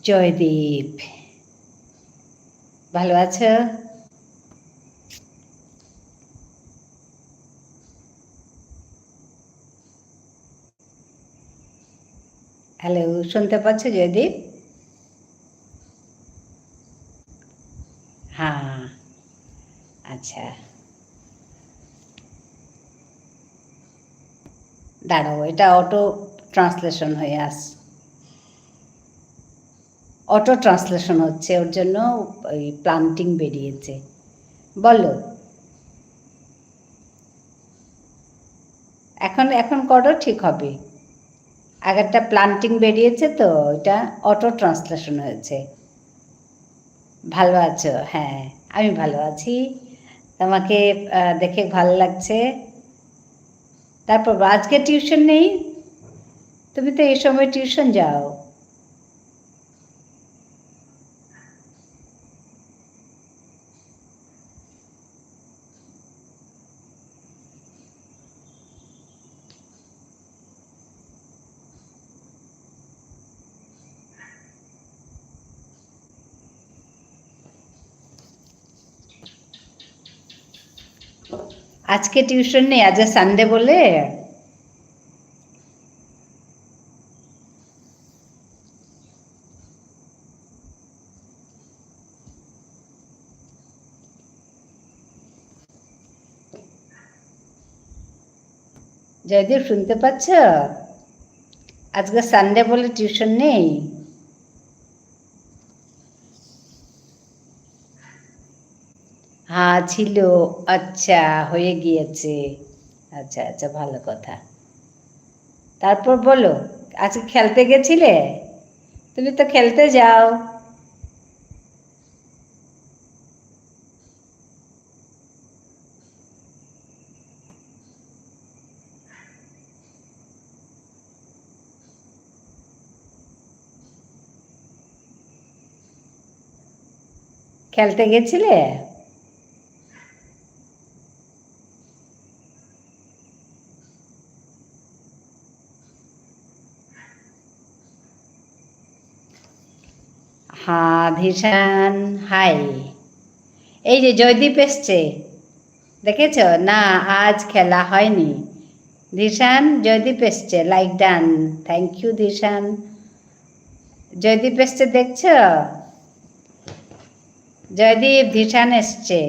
জয়দীপ, ভালো আছো? হ্যালো, শুনতে পাচ্ছ জয়দীপ? হ্যাঁ, আচ্ছা, দাঁড়াও, এটা অটো ট্রান্সলেশন হয়ে অটো ট্রান্সলেশন হচ্ছে, ওর জন্য ওই প্লান্টিং বেরিয়েছে। বলো, এখন এখন করো, ঠিক হবে। আগেরটা প্লান্টিং বেরিয়েছে তো, এটা অটো ট্রান্সলেশন হয়েছে। ভালো আছো? হ্যাঁ, আমি ভালো আছি। তোমাকে দেখে ভালো লাগছে। তারপর আজকে টিউশন নেই? তুমি তো এই সময় টিউশন যাও। আজকে টিউশন নেই, আজ সানডে বলে। জয়দীপ, শুনতে পাচ্ছ? আজকে সানডে বলে টিউশন নেই। হ্যাঁ ছিল। আচ্ছা, হয়ে গিয়েছে। আচ্ছা আচ্ছা, ভালো কথা। তারপর বলো, আজকে খেলতে গেছিলে? তুমি তো খেলতে যাও। খেলতে গেছিলে? হ্যাঁ ধিশান, হাই। এই যে জয়দীপ এসছে, দেখেছ? না, আজ খেলা হয়নি। ধিশান, জয়দীপ এসছে, like done. Thank you Dhishan. Jaydeep এসছে, দেখছ? জয়দীপ, ধিশান এসছে।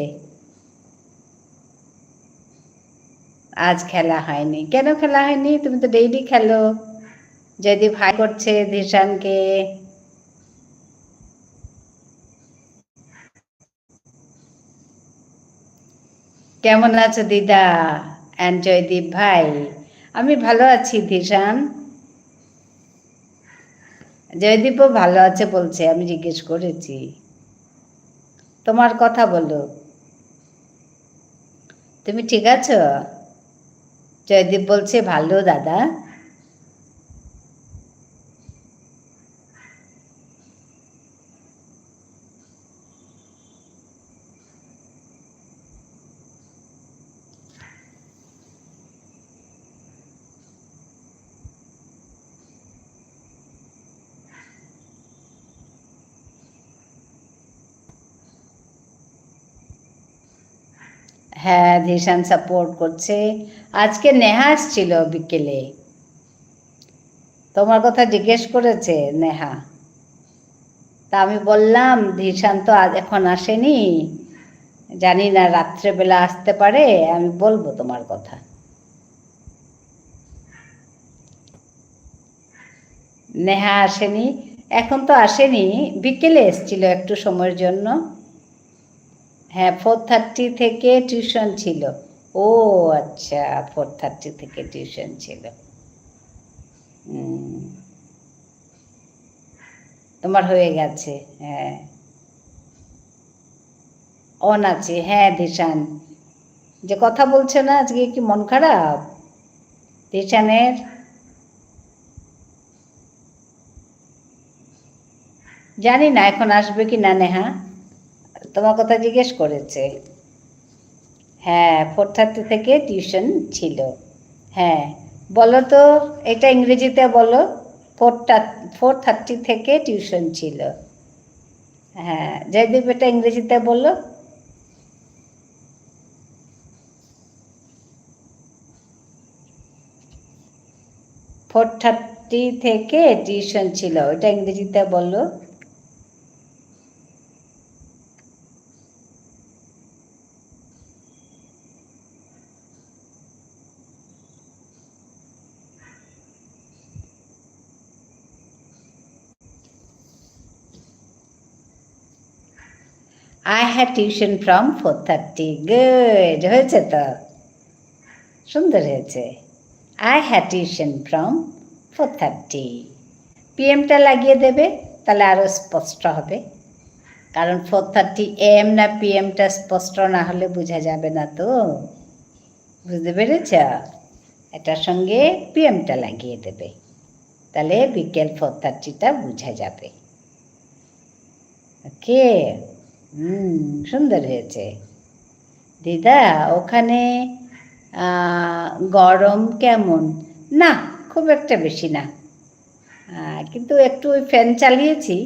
আজ খেলা হয়নি। কেন খেলা হয়নি? তুমি তো ডেইলি খেলো। জয়দীপ হাই করছে ধিশানকে। কেমন আছো দিদা অ্যান্ড জয়দীপ ভাই? আমি ভালো আছি ধিশান। জয়দীপও ভালো আছে বলছে, আমি জিজ্ঞেস করেছি। তোমার কথা বলো, তুমি ঠিক আছো? জয়দীপ বলছে ভালো দাদা। হ্যাঁ, ধিশান সাপোর্ট করছে। আজকে নেহা আসছিল বিকেলে, তোমার কথা জিজ্ঞেস করেছে নেহা। তা আমি বললাম ধিশান তো আজ এখন আসেনি, জানি না রাত্রেবেলা আসতে পারে, আমি বলবো তোমার কথা। নেহা আসেনি, এখন তো আসেনি, বিকেলে এসছিল একটু সময়ের জন্য। হ্যাঁ, 4:30 থেকে টিউশন ছিল। ও আচ্ছা, 4:30 থেকে টিউশন ছিল। তোমার হয়ে গেছে? হ্যাঁ, অন আছে। হ্যাঁ ধিশান, যে কথা বলছে না, আজকে কি মন খারাপ ধিশানের? জানি না এখন আসবে কি না নেহা, তোমার কথা জিজ্ঞেস করেছে। হ্যাঁ, 4:30 থেকে টিউশন ছিল। হ্যাঁ, বলো তো, এটা ইংরেজিতে বলো। 4:30 থেকে টিউশন ছিল। হ্যাঁ, জয়দীপ এটা ইংরেজিতে বললো। 4:30 থেকে টিউশন ছিল, ওইটা ইংরেজিতে বললো। I had tuition from 4:30. Good, হয়েছে তো, সুন্দর হয়েছে। I had tuition from 4:30. পিএমটা লাগিয়ে দেবে, তাহলে আরও স্পষ্ট হবে। কারণ 4:30 AM না পিএমটা স্পষ্ট না হলে বোঝা যাবে না তো, বুঝতে পেরেছ? এটার সঙ্গে পিএমটা লাগিয়ে দেবে, তাহলে বিকেল 4:30টা বোঝা যাবে। ওকে, সুন্দর হয়েছে। দিদা, ওখানে গরম কেমন? না, খুব একটা বেশি না, কিন্তু একটু ওই ফ্যান চালিয়েছি,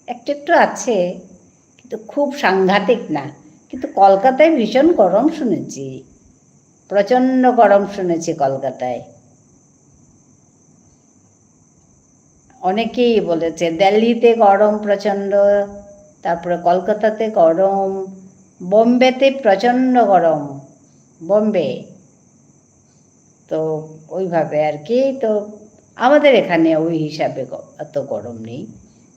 একটু একটু আছে, কিন্তু খুব সাংঘাতিক না। কিন্তু কলকাতায় ভীষণ গরম শুনেছি, প্রচণ্ড গরম শুনেছি কলকাতায়। অনেকেই বলেছে দিল্লিতে গরম প্রচণ্ড, তারপরে কলকাতাতে গরম, বোম্বেতে প্রচণ্ড গরম, বোম্বে। তো ওইভাবে আর কি, তো আমাদের এখানে ওই হিসাবে অত গরম নেই,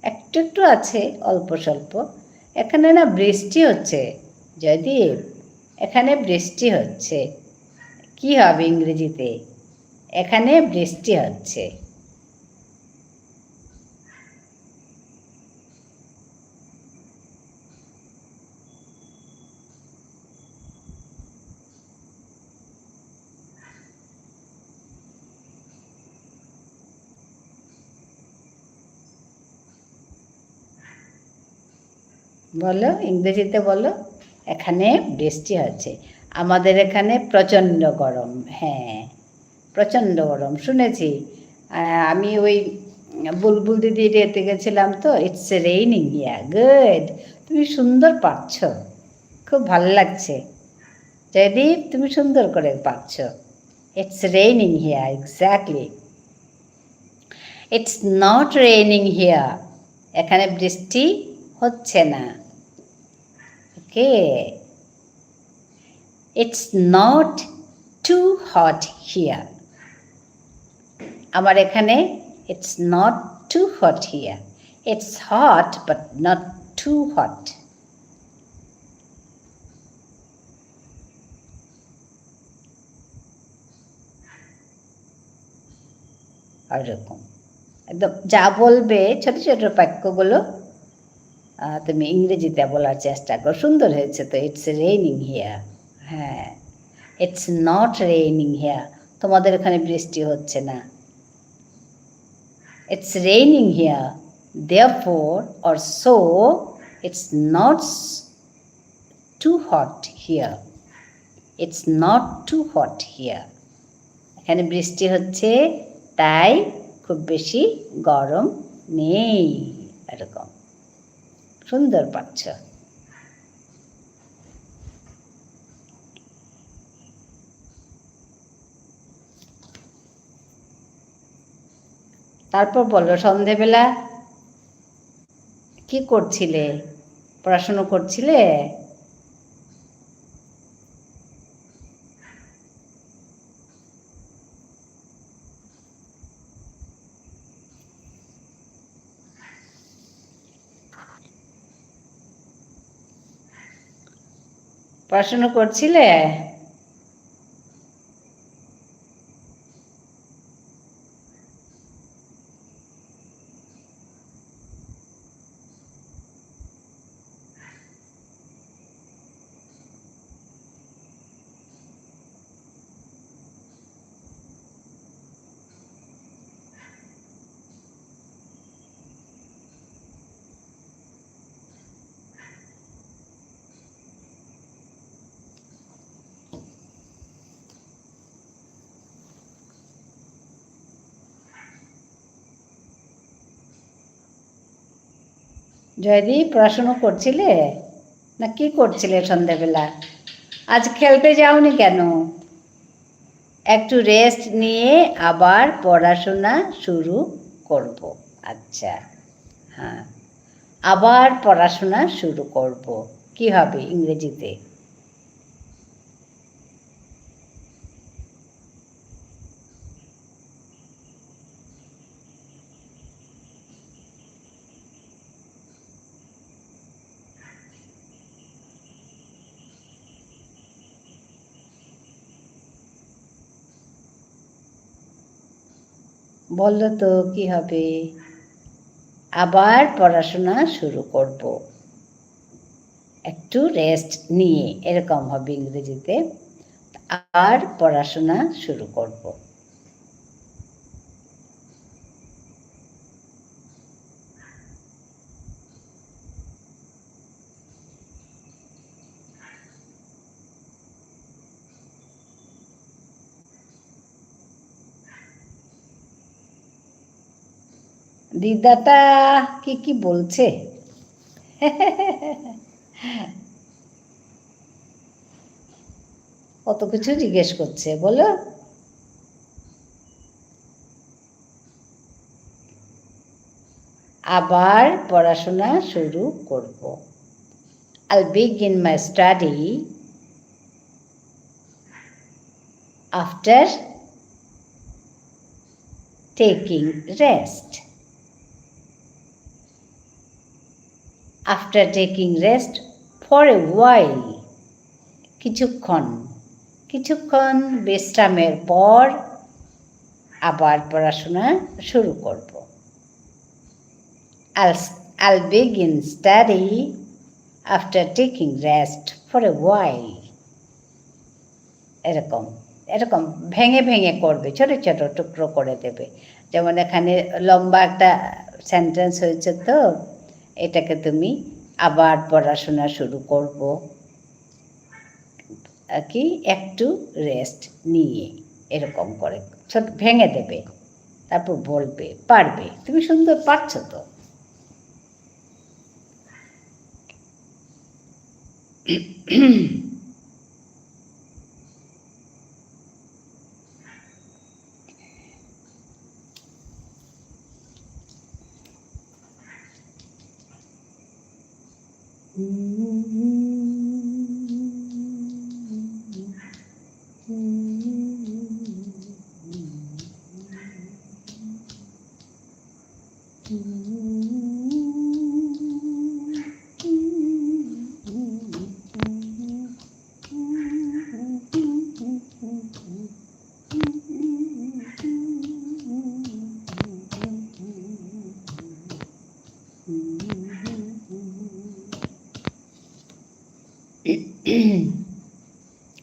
একটু একটু আছে, অল্প স্বল্প। এখানে না বৃষ্টি হচ্ছে জয়দীপ, এখানে বৃষ্টি হচ্ছে। কি হবে ইংরেজিতে? এখানে বৃষ্টি হচ্ছে। বলো, ইংরেজিতে বলো। এখানে বৃষ্টি হচ্ছে, আমাদের এখানে প্রচণ্ড গরম। হ্যাঁ, প্রচণ্ড গরম শুনেছি। আমি ওই বুলবুল দিদির এতে গেছিলাম তো, ইটস রেইনিং হিয়ার। গুড, তুমি সুন্দর পাচ্ছ, খুব ভালো লাগছে জয়দীপ, তুমি সুন্দর করে পাচ্ছ। It's raining here, exactly. It's not raining here, এখানে বৃষ্টি হচ্ছে না। Okay, it's not too hot here, আমার এখানে it's not too hot here, it's hot but not too hot. এরকম একদম যা বলবে ছোট ছোট বাক্যগুলো তুমি ইংরেজিতে বলার চেষ্টা করো। সুন্দর হয়েছে তো, ইটস রেইনিং হিয়ার। হ্যাঁ, ইটস নট রেইনিং হিয়ার, তোমাদের এখানে বৃষ্টি হচ্ছে না। It's raining here, therefore or so it's not too hot here. It's not too hot here. এখানে বৃষ্টি হচ্ছে, তাই খুব বেশি গরম নেই। এরকম সুন্দর পাচ্ছ। তারপর বলো, সন্ধেবেলা কি করছিলে? পড়াশুনো করছিলে? পড়াশুনো করছিলে? জয়দীপ, পড়াশুনো করছিলে না কি করছিলে সন্ধ্যাবেলা? আজ খেলতে যাওনি কেন? একটু রেস্ট নিয়ে আবার পড়াশোনা শুরু করব। আচ্ছা, হ্যাঁ, আবার পড়াশোনা শুরু করব। কি হবে ইংরেজিতে? বললো তো কি হবে? আবার পড়াশোনা শুরু করব, একটু রেস্ট নিয়ে, এরকম হবে ইংরেজিতে। আর পড়াশোনা শুরু করব। দিদাটা কি কি বলছে? কত কিছু জিজ্ঞেস করছে, বলো। আবার পড়াশোনা শুরু করব। I'll begin my study after taking rest. After taking rest for a while. কিছুক্ষণ, কিছুক্ষণ বিশ্রামের পর আবার পড়াশোনা শুরু করব। I'll begin study after taking rest for a while. এরকম এরকম ভেঙে ভেঙে করবে, ছোট ছোট টুকরো করে দেবে। যেমন এখানে লম্বা একটা সেন্টেন্স হয়েছে, তো এটাকে তুমি আবার পড়াশোনা শুরু করব কি একটু রেস্ট নিয়ে, এরকম করে ছোট ভেঙে দেবে, তারপর বলবে, পারবে। তুমি সুন্দর পারছো তো।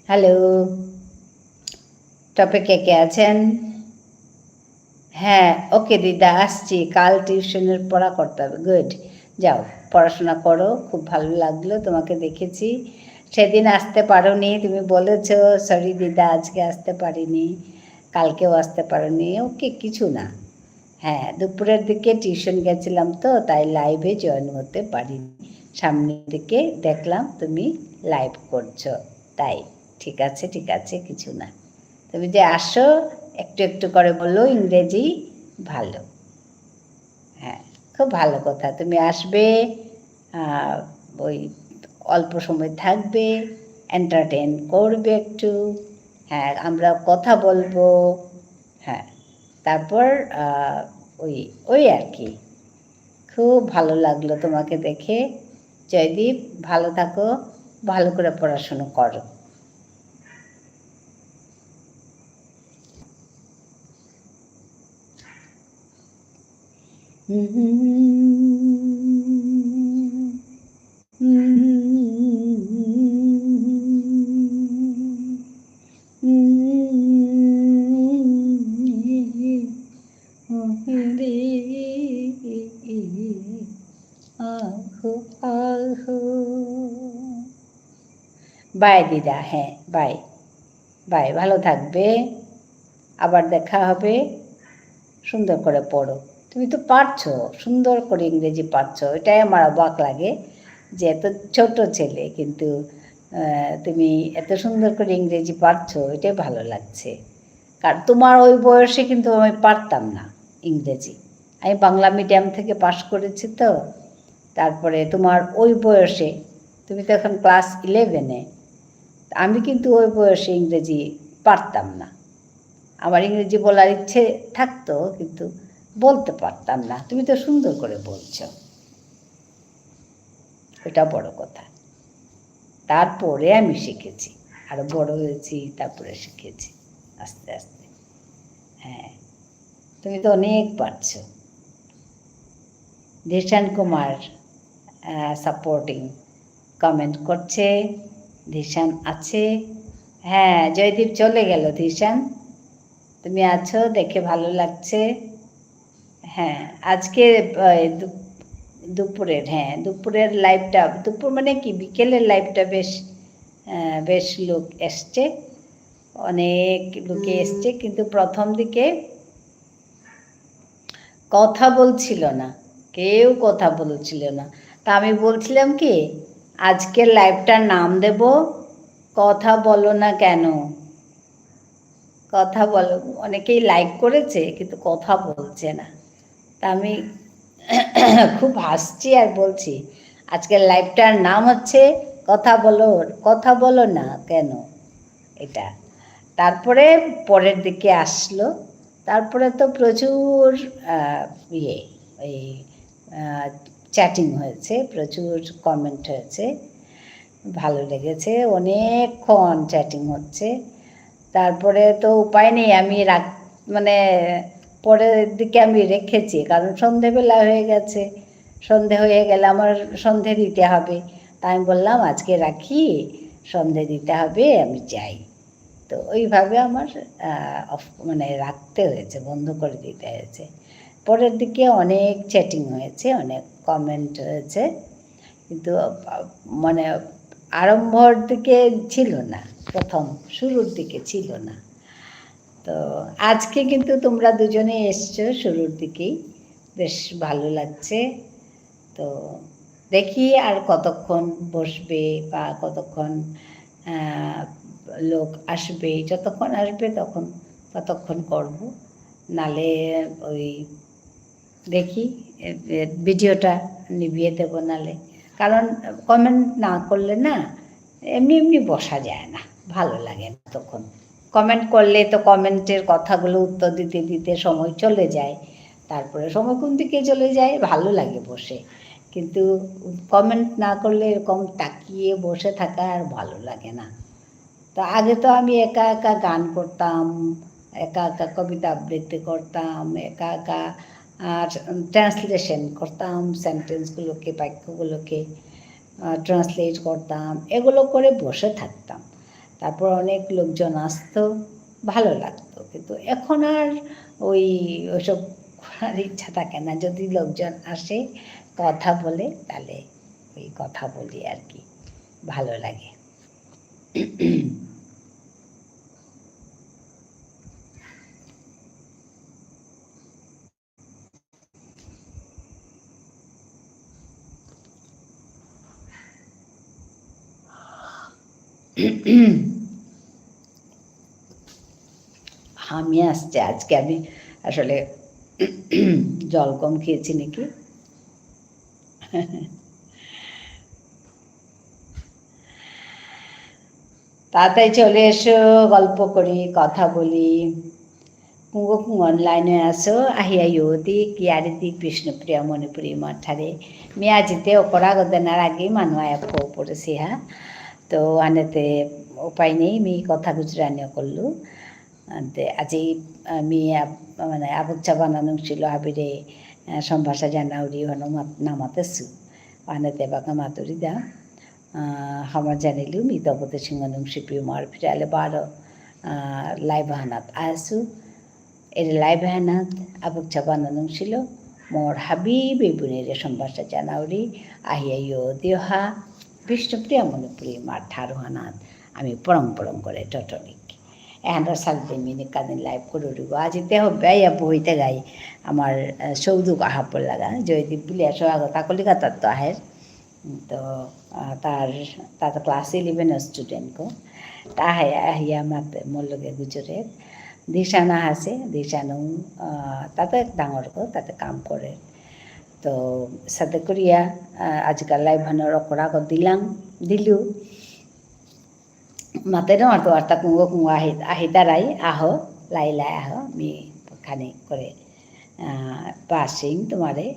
হ্যালো, টপিকে কে আছেন? হ্যাঁ, ওকে দিদা, আসছি। কাল টিউশনের পড়া করতে হবে। গুড, যাও পড়াশোনা করো। খুব ভালো লাগলো তোমাকে দেখেছি। সেদিন আসতে পারোনি, তুমি বলেছো সরি দিদা আজকে আসতে পারিনি, কালকেও আসতে পারোনি। ওকে, কিছু না। হ্যাঁ, দুপুরের দিকে টিউশন গেছিলাম, তো তাই লাইভে জয়েন হতে পারিনি। সামনের দিকে দেখলাম তুমি লাইভ করছো, তাই। ঠিক আছে, ঠিক আছে, কিছু না। তুমি যে আসো, একটু একটু করে বলো ইংরেজি ভালো। হ্যাঁ, খুব ভালো কথা। তুমি আসবে, ওই অল্প সময় থাকবে, এন্টারটেন করবে একটু। হ্যাঁ, আমরা কথা বলবো। হ্যাঁ, তারপর ওই ওই আর কি। খুব ভালো লাগলো তোমাকে দেখে। জয়দীপ, ভালো থাকো, ভালো করে পড়াশুনো করো। বাই দিদা, হ্যাঁ বাই বাই, ভালো থাকবে, আবার দেখা হবে। সুন্দর করে পড়ো। তুমি তো পারছো, সুন্দর করে ইংরেজি পারছো, এটাই আমার অবাক লাগে যে এত ছোট ছেলে কিন্তু তুমি এত সুন্দর করে ইংরেজি পারছো, এটাই ভালো লাগছে। কারণ তোমার ওই বয়সে কিন্তু আমি পারতাম না ইংরেজি। আমি বাংলা মিডিয়াম থেকে পাশ করেছি তো, তারপরে তোমার ওই বয়সে, তুমি তো এখন ক্লাস 11-এ, আমি কিন্তু ওই বয়সে ইংরেজি পারতাম না। আমার ইংরেজি বলার ইচ্ছে থাকতো কিন্তু বলতে পারতাম না। তুমি তো সুন্দর করে বলছো, ওটা বড় কথা। তারপরে আমি শিখেছি, আরও বড় হয়েছি, তারপরে শিখেছি আস্তে আস্তে। হ্যাঁ, তুমি তো অনেক পারছো। ধীশান কুমার সাপোর্টিং কমেন্ট করছে, ধীশান আছে। হ্যাঁ, জয়দীপ চলে গেল। ধীশান, তুমি আছো, দেখে ভালো লাগছে। হ্যাঁ, আজকে দুপুরের, হ্যাঁ দুপুরের লাইভটা, দুপুর মানে কি বিকেলের লাইভটা বেশ বেশ লোক এসছে, অনেক লোকে এসছে, কিন্তু প্রথম দিকে কথা বলছিল না, কেউ কথা বলছিল না। তা আমি বলছিলাম কি, আজকের লাইভটার নাম দেব কথা বলো না কেন। কথা বলো, অনেকেই লাইক করেছে কিন্তু কথা বলছে না। তা আমি খুব হাসছি আর বলছি, আজকের লাইভটার নাম হচ্ছে কথা বলো, কথা বলো না কেন, এটা। তারপরে পরের দিকে আসলো, তারপরে তো প্রচুর ইয়ে ওই চ্যাটিং হয়েছে, প্রচুর কমেন্ট হয়েছে, ভালো লেগেছে, অনেকক্ষণ চ্যাটিং হচ্ছে। তারপরে তো উপায় নেই, আমি মানে পরের দিকে আমি রেখেছি, কারণ সন্ধেবেলা হয়ে গেছে, সন্ধে হয়ে গেলে আমার সন্ধে দিতে হবে। তাই আমি বললাম আজকে রাখি, সন্ধে দিতে হবে, আমি যাই। তো ওইভাবে আমার মানে রাখতে হয়েছে, বন্ধ করে দিতে হয়েছে। পরের দিকে অনেক চ্যাটিং হয়েছে, অনেক কমেন্ট হয়েছে, কিন্তু মানে আরম্ভর দিকে ছিল না, প্রথম শুরুর দিকে ছিল না। তো আজকে কিন্তু তোমরা দুজনে এসছো শুরুর দিকেই, বেশ ভালো লাগছে। তো দেখি আর কতক্ষণ বসবে বা কতক্ষণ লোক আসবে, যতক্ষণ আসবে ততক্ষণ করব, নালে ওই দেখি ভিডিওটা নিভিয়ে দেবো নালে, কারণ কমেন্ট না করলে না এমনি এমনি বসা যায় না, ভালো লাগে না তখন। কমেন্ট করলে তো কমেন্টের কথাগুলো উত্তর দিতে দিতে সময় চলে যায়, তারপরে সময় কোন দিকে চলে যায়, ভালো লাগে বসে। কিন্তু কমেন্ট না করলে এরকম তাকিয়ে বসে থাকা আর ভালো লাগে না। তো আগে তো আমি একা একা গান করতাম, একা একা কবিতা আবৃত্তি করতাম, একা একা ট্রান্সলেশন করতাম, সেন্টেন্সগুলোকে, বাক্যগুলোকে ট্রান্সলেট করতাম, এগুলো করে বসে থাকতাম। তারপর অনেক লোকজন আসতো, ভালো লাগতো। কিন্তু এখন আর ওইসব করার ইচ্ছা থাকে না। যদি লোকজন আসে কথা বলে, তাহলে ওই কথা বলি আর কি, ভালো লাগে। হামি আসছে, আজকে আমি আসলে জল কম খেয়েছি নাকি। তাড়াতাড়ি চলে এসো, গল্প করি, কথা বলি। কুঙ্গু অনলাইনে আসो আহিयायोदी कियारिदी कृष्णप्रिया मणिपुरी मठारे मी आजिते अपरागदनार आगे मानुआ को पड़ेছি হ্যাঁ। তো আনেতে উপায় নেই, মি কথা গুজরানি করলো আজি মি মানে আবুচ্চা বানানো ছিল আবিরে সম্ভাষা জানাউরি হন নামাতেছু আনেতে বাকা মাতুরি দা হামা জানিলু মি দবতে সিংহনুম শিপি মার ফিরালে বারো লাইভ হানাত আসু এর লাইভ হানাত আবুচ্চা বানানো ছিল মোর হাবিব বুনের সম্ভাষা জানাউরি আহিয়াইও দেহা বিষ্ণুপ্রিয়া মণিপুরী মার ঠারু হানাত আমি পরম পরম করে টটনিক এহাঁতৰ চালদিমি নিকাদিন লাইভ কৰিব আজিতে হবাই বহিতে গাই আমাৰ চৌদুক আহাব লাগা জয়দীপ বুলি আছো আগত কলিকাতাতো আহে তো তার তাতে ক্লাস 11 স্টুডেন্টको তা আহিয়া মাতে মোৰ লগে গুজৰে দিশানা আছে দিশানো তাতে ডাঙৰको তাতে কাম কৰে তো সাথে করিয়া আজকাল লাইভ ভানোর অকৰা আগত দিলো মাতে ন তো আর তা কুঙ্গো আহি তারাই আহো লাই আহো আমি খানি করে পাসিং তোমারে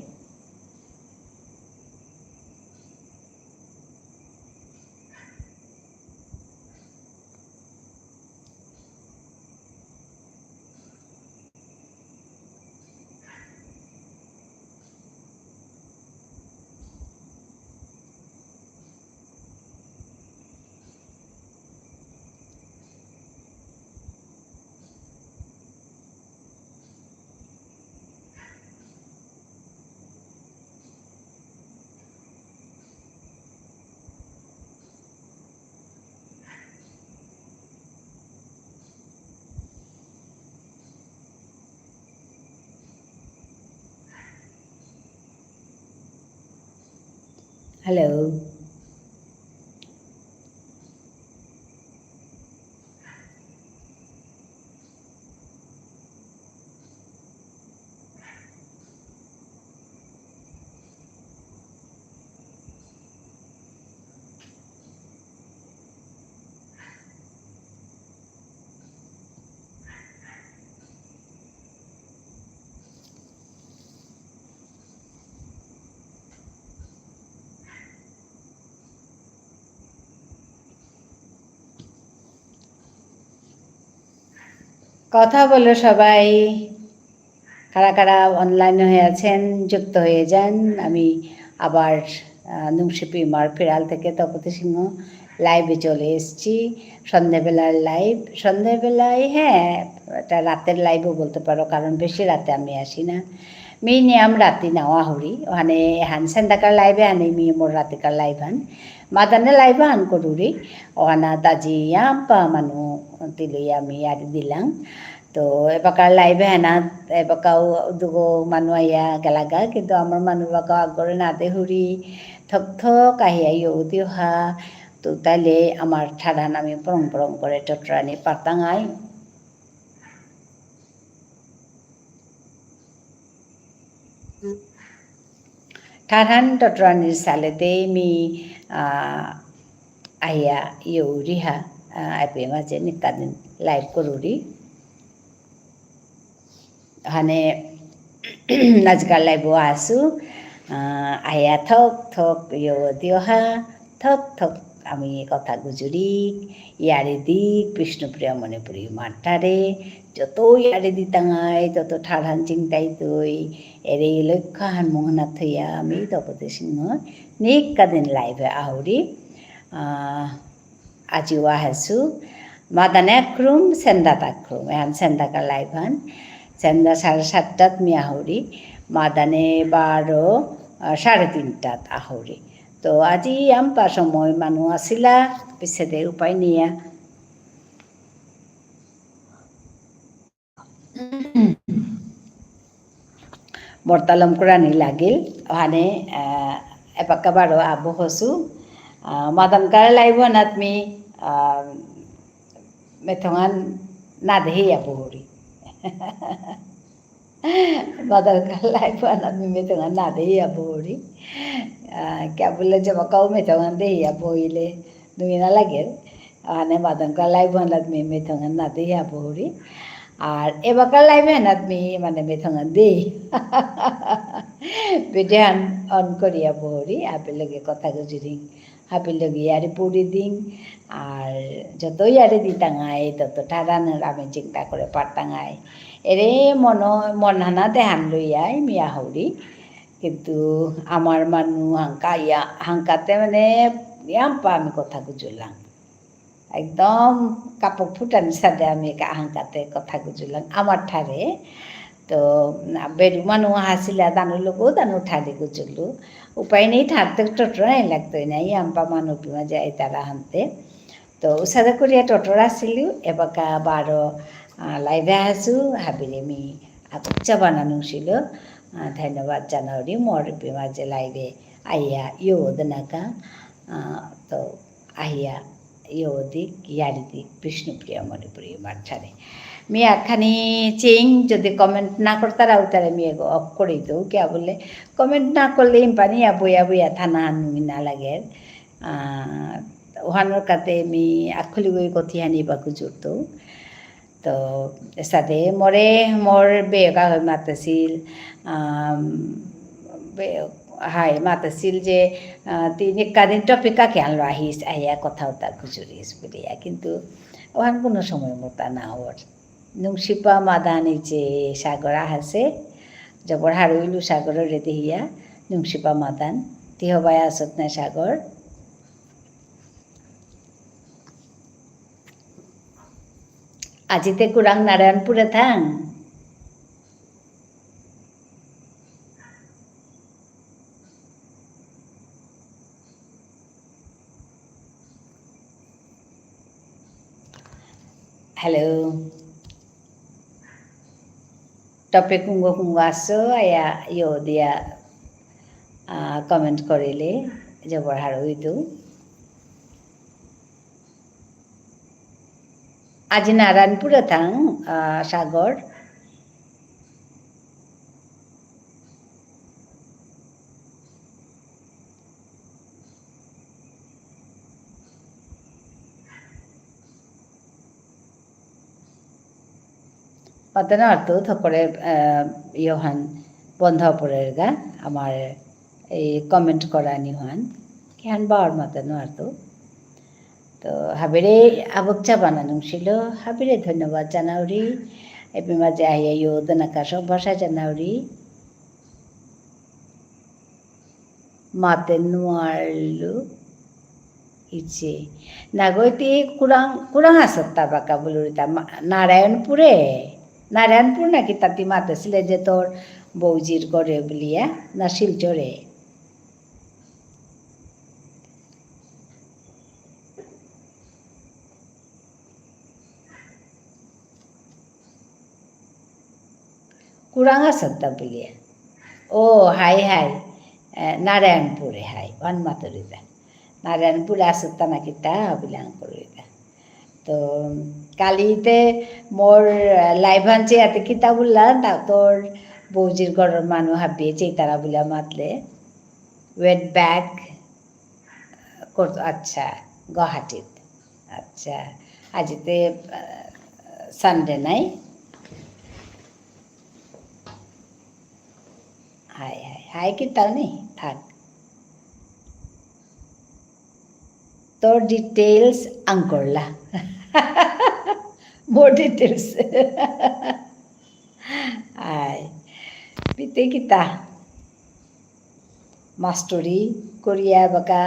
হ্যালো কথা বলো সবাই কারা কারা অনলাইন হয়ে আছেন যুক্ত হয়ে যান আমি আবার নুমশিপি মার ফেরাল থেকে তপতি সিংহ লাইভে চলে এসেছি সন্ধ্যাবেলার লাইভ সন্ধ্যাবেলায় হ্যাঁ এটা রাতের লাইভও বলতে পারো কারণ বেশি রাতে আমি আসি না মিনিয়াম রাতি নাওয়া হরি ওখানে হান সেন্দাকার লাইভে হানে মি মোর রাতিকার লাইভ হান মাদানে লাইভ হান করুরি ওখানে দাজি ইয়াম্পা মানু তিলই আমি আর দিলাম তো এবাকার লাইভে হেনা এবাকাও দুগো মানুহ আইয়া গেলাগা কিন্তু আমার মানুহ বাকাও আগরে নাদে হুরি থক থক আহিয়া ইউদি অহা তো তাইলে আমার ঠাডান আমি পরং করে টটরানি পারতাঙাই ঠাডান টটরানির সালেতে মি আহিয়া ইউরিহা আপে মাঝে নিকাদিন লাইভ করুরি হানে আজকাল লাইভ আসু আয়া থক থক দিওহা থক থক আমি কথা গুজুরি ইয়ারে দিক বিষ্ণুপ্রিয়া মণিপুরি মাঠারে যত ইয়ারে দিতাঙাই তত ঠাড়ান চিংটাই তৈ এরে লক্ষ্য হান মোহনা থইয়া আমি তপতি সিংহ নিকাদিন লাইভে আহরি আজিও আহেছু মাদানে একরুম সেন্দা তাকরুম এখন সেন্দাকার লাইভ হান সেন্দা 7:30টাত মি আহরি মাদানে 12:30টাত আহরি তো আজি আমপা সময় মানুহ আছিলা পিছতে উপায় নিয়া বর্তালম কুরানি লাগিল ওখানে এপাক্কা বারো আবু হসু মাদানকার লাইভ হানাত মি মেথঙান না দেহি আবু হরি মাদানকার লাইভ হানাত মি মেথঙান না দেহি আবু হরি क्या बोले जब काऊ मेथंगन दे या बोइले दुइना লাগে আনে মাদানকার লাইভ হানাত মি মেথঙান না দেহি আবু হরি আর এবাকার লাইভে হানাত মি মানে মেথঙান দেই ভিডিও অন করিয়া বহরি হাপির লগে কথা গুজরিং হাপির লগে ইয়ারে পড়ি দিং আর যত ইয়ারে দিতাঙাই তত ঠাড়ানোর আমি চিন্তা করে পারতাঙাই এরে মন হানা দেহান লইয়াই মিয়া হরি কিন্তু আমার মানু হাঙ্কাতে মানে ইয়াম্পা আমি কথা গুজলাম একদম কাপড় ফুটানি সাথে আমি হাঙ্কাতে কথা গুজলাম আমার ঠারে তো বেরু মানুষ হাসিলা দানু লোকও দানু ঠারে গুজলু উপায় নেই ঠারতে টটরাই লাগতো নাই আম্পা মানুষ যায় তারা হানতে তো তো ওচৰা কৰিয়া তঁতৰ আছিলোঁ এবাকা বাৰ লাইভে আছোঁ হাবিরে মি আগচ্ছা বানানোছিল ধন্যবাদ জানাওরি মোর মাঝে লাইভে আইয়া ইয়োদনাকা তো আইয়া ইয়োদিক ইয়ারিদিক বিষ্ণুপ্রিয়া মণিপুরি মাঠারে मी আখানি চেইং যদি কমেন্ট না করতার আউতারে আমি অফ করে দিও কে বললে কমেন্ট না করলে পানি বইয়া বইয়া থানা নুই না লাগে ওহানোর কাতে আমি আখলি গই কথি আনিবাকু জুরতো তো সাথে মরে মোর বেগা হয়ে মাতাছিল হাই মাতাছিল যে তিনি কাদিন টপিকা খেয়াল আহিস আইয়া কথা তা খুচুরিস বলিয়া কিন্তু ওহান কোনো সময় মতা না ওর নুংশিপা মাদানি যে সাগর আহাসে জবর হারইলু সাগরের রেতে হিয়া নুংশিপা মাদান তিহবাই আসত না সাগর আজিতে কুরাং নারায়ণপুরে থাং হ্যালো টপে কুঙ্গ কুঙ্গ আসো আয়া ইয়ো দিয়া কমেন্ট করিলে জবর হারইতু আজি নারায়ণপুরে থাং সাগর মাতানো আর তো থকরে ইহান বন্ধ পড়ের গা আমার এই কমেন্ট করা নিহান কেহান বাওয়ার মাতানো আর তো হাবিরে আবকচা বানানো ছিল হাবিরে ধন্যবাদ জানাওরি এপি মাঝে আইয়া ইয়োদনাকা সব ভাষা জানাওরি মাতে নোয়ারলু ইচ্ছে নাগৈতি কুরাং কুরাং আসত তার বাকা বলুরিতা নারায়ণপুর নাকি তাতি মাতাছিলে যে তোর বৌজির গড়ে বলিয়া না শিলচরে কুরাঙা সত্তা বলিয়া ও হাই হাই নারায়ণপুরে হাই ওয়ান মাতরিতা নারায়ণপুরে আসত্তা নাকি তা অবিলাং করিতা তো কালিতে মোর লাইভ আনছে এতে কিতা বললা তা তোর বৌজির ঘরের মানুষ হাবিয়েছে তারা বলে মাতলে ওয়েট ব্যাক করতো আচ্ছা গুয়াহাটিত আচ্ছা আজিতে সানডে নাই হাই হাই হাই কি তাও নেই থাক তোর ডিটেলস আঙ্করলা মোর ডিটেলস আয় পিতে কিতা মাস্টরি করিয়া বাকা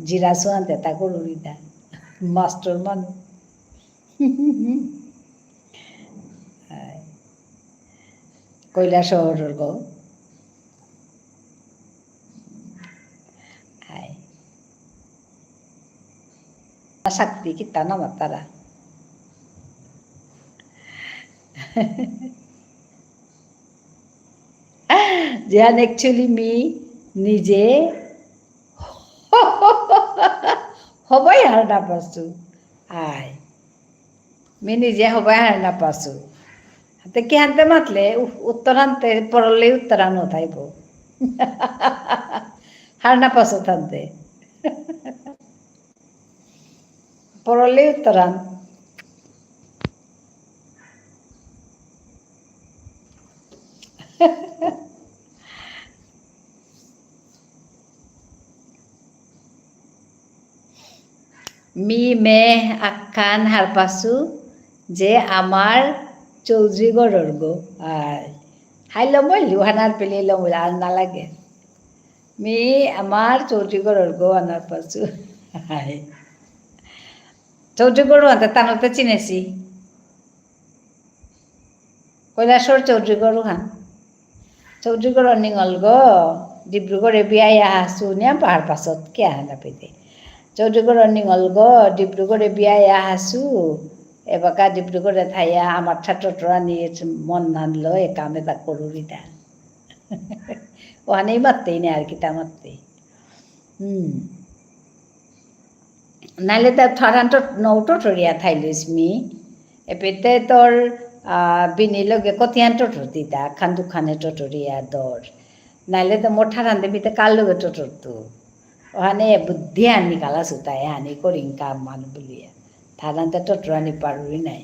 জিরা সোয়ান তেতা করুরিতা মাস্টর মানুষ কইলা শহরের গো sakti kita nama tara যেন একচুয়ালি মি নিজে হবাই হার না পাসু আয় মি নিজে হবাই হার না পাসু হাতে কি হানতে মাতলে উত্তরান্তে পড়লে উত্তরান থাইব হার না পাসু থানতে পড়লে উত্তরান মি মে আখান হারপাসু যে আমার চৌধুরী গড়র গো আর হাই লমলি হানার পেলে লমল আর না লাগে মি আমার চৌধুরী গড়র গো আনার পাসু হাই চৌধুরী গড়ু আনতে তানতে চিনেছি কৈলাসর চৌধুরী গড়ু হান চৌধুরী গড় নিঙল গো ডিব্ৰুগড়ে বিয়াই আহাছো নিয়া পাহাৰ পাছত কে আহা নাপাইতে চৌডিগড় নিঙলগ ডিব্ৰুগড়ে বিয়াই আহাসু এবাকা ডিব্ৰুগড়ে থাইয়া আমার ঠাটরা নিয়ে মন নানলো এ কামে তা করুরিটা ওখানেই মারতেই না আর কি তা মারতে নাইলে তার থরান্ট নৌটো টরিয়া থাইলিস মি এপেতে তোর বিনিলগে কতিয়ান টোটর দিতা খান দুখানে টোটরিয়া দর নাইলে তো মোর ঠারান দেবিতে কার লগে টোটর তো ওখানে বুদ্ধি আনি কালা সুতায় হানি করিং কাম মান বলিয়া ঠারানতে টোটরানি পারুই নাই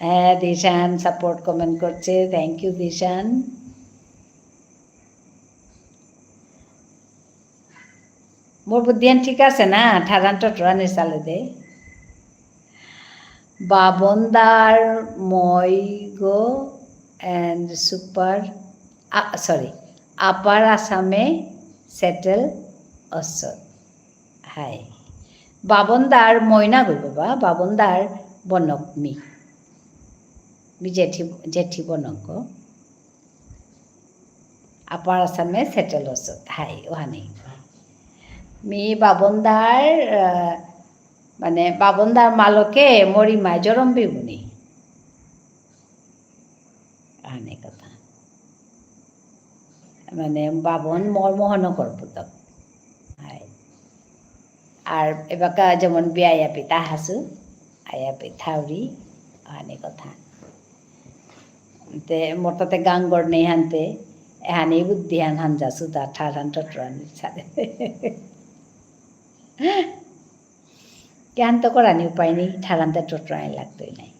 হ্যাঁ দিশান সাপোর্ট কমেন্ট করছে থ্যাংক ইউ দিশান মোর বুদ্ধিয়ান ঠিক আছে না ঠারান টোটরানি চালে দে বাবনদার ময়গো অ্যান্ড সুপার সরি আপার আসামে সেটেল অসত হাই বাবনদার ময়না গই বাবা বাবনদার বনক মি জেঠি জেঠি বনক আপার আসামে সেটেল অসত হাই ওখানে মি বাবনদার মানে বাবনদার মালকে মরি মাই জরম বিবুনি আনে কথা মানে বাবন মরমোহনকর পুতক আর এবাকা যেমন বিয়াপি তাহাসু আয়াপি থাউরি আনে কথা তে মোটাতে গাঙ্গর নেই হানতে এহানি বুদ্ধি হান হানজা সুদা ঠার হান টটরানি ছাড়ে জ্ঞান তো করানি উপায় নেই ঠারান্তে টটরানি লাগতোই নাই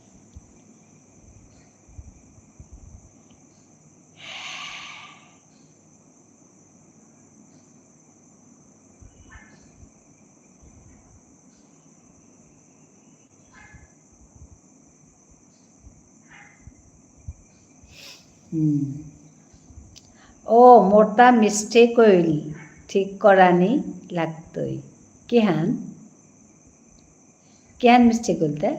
ও মোরটা মিস্টেক হইল ঠিক করানি লাগতোই কিহান কিহান মিস্টেক বলতে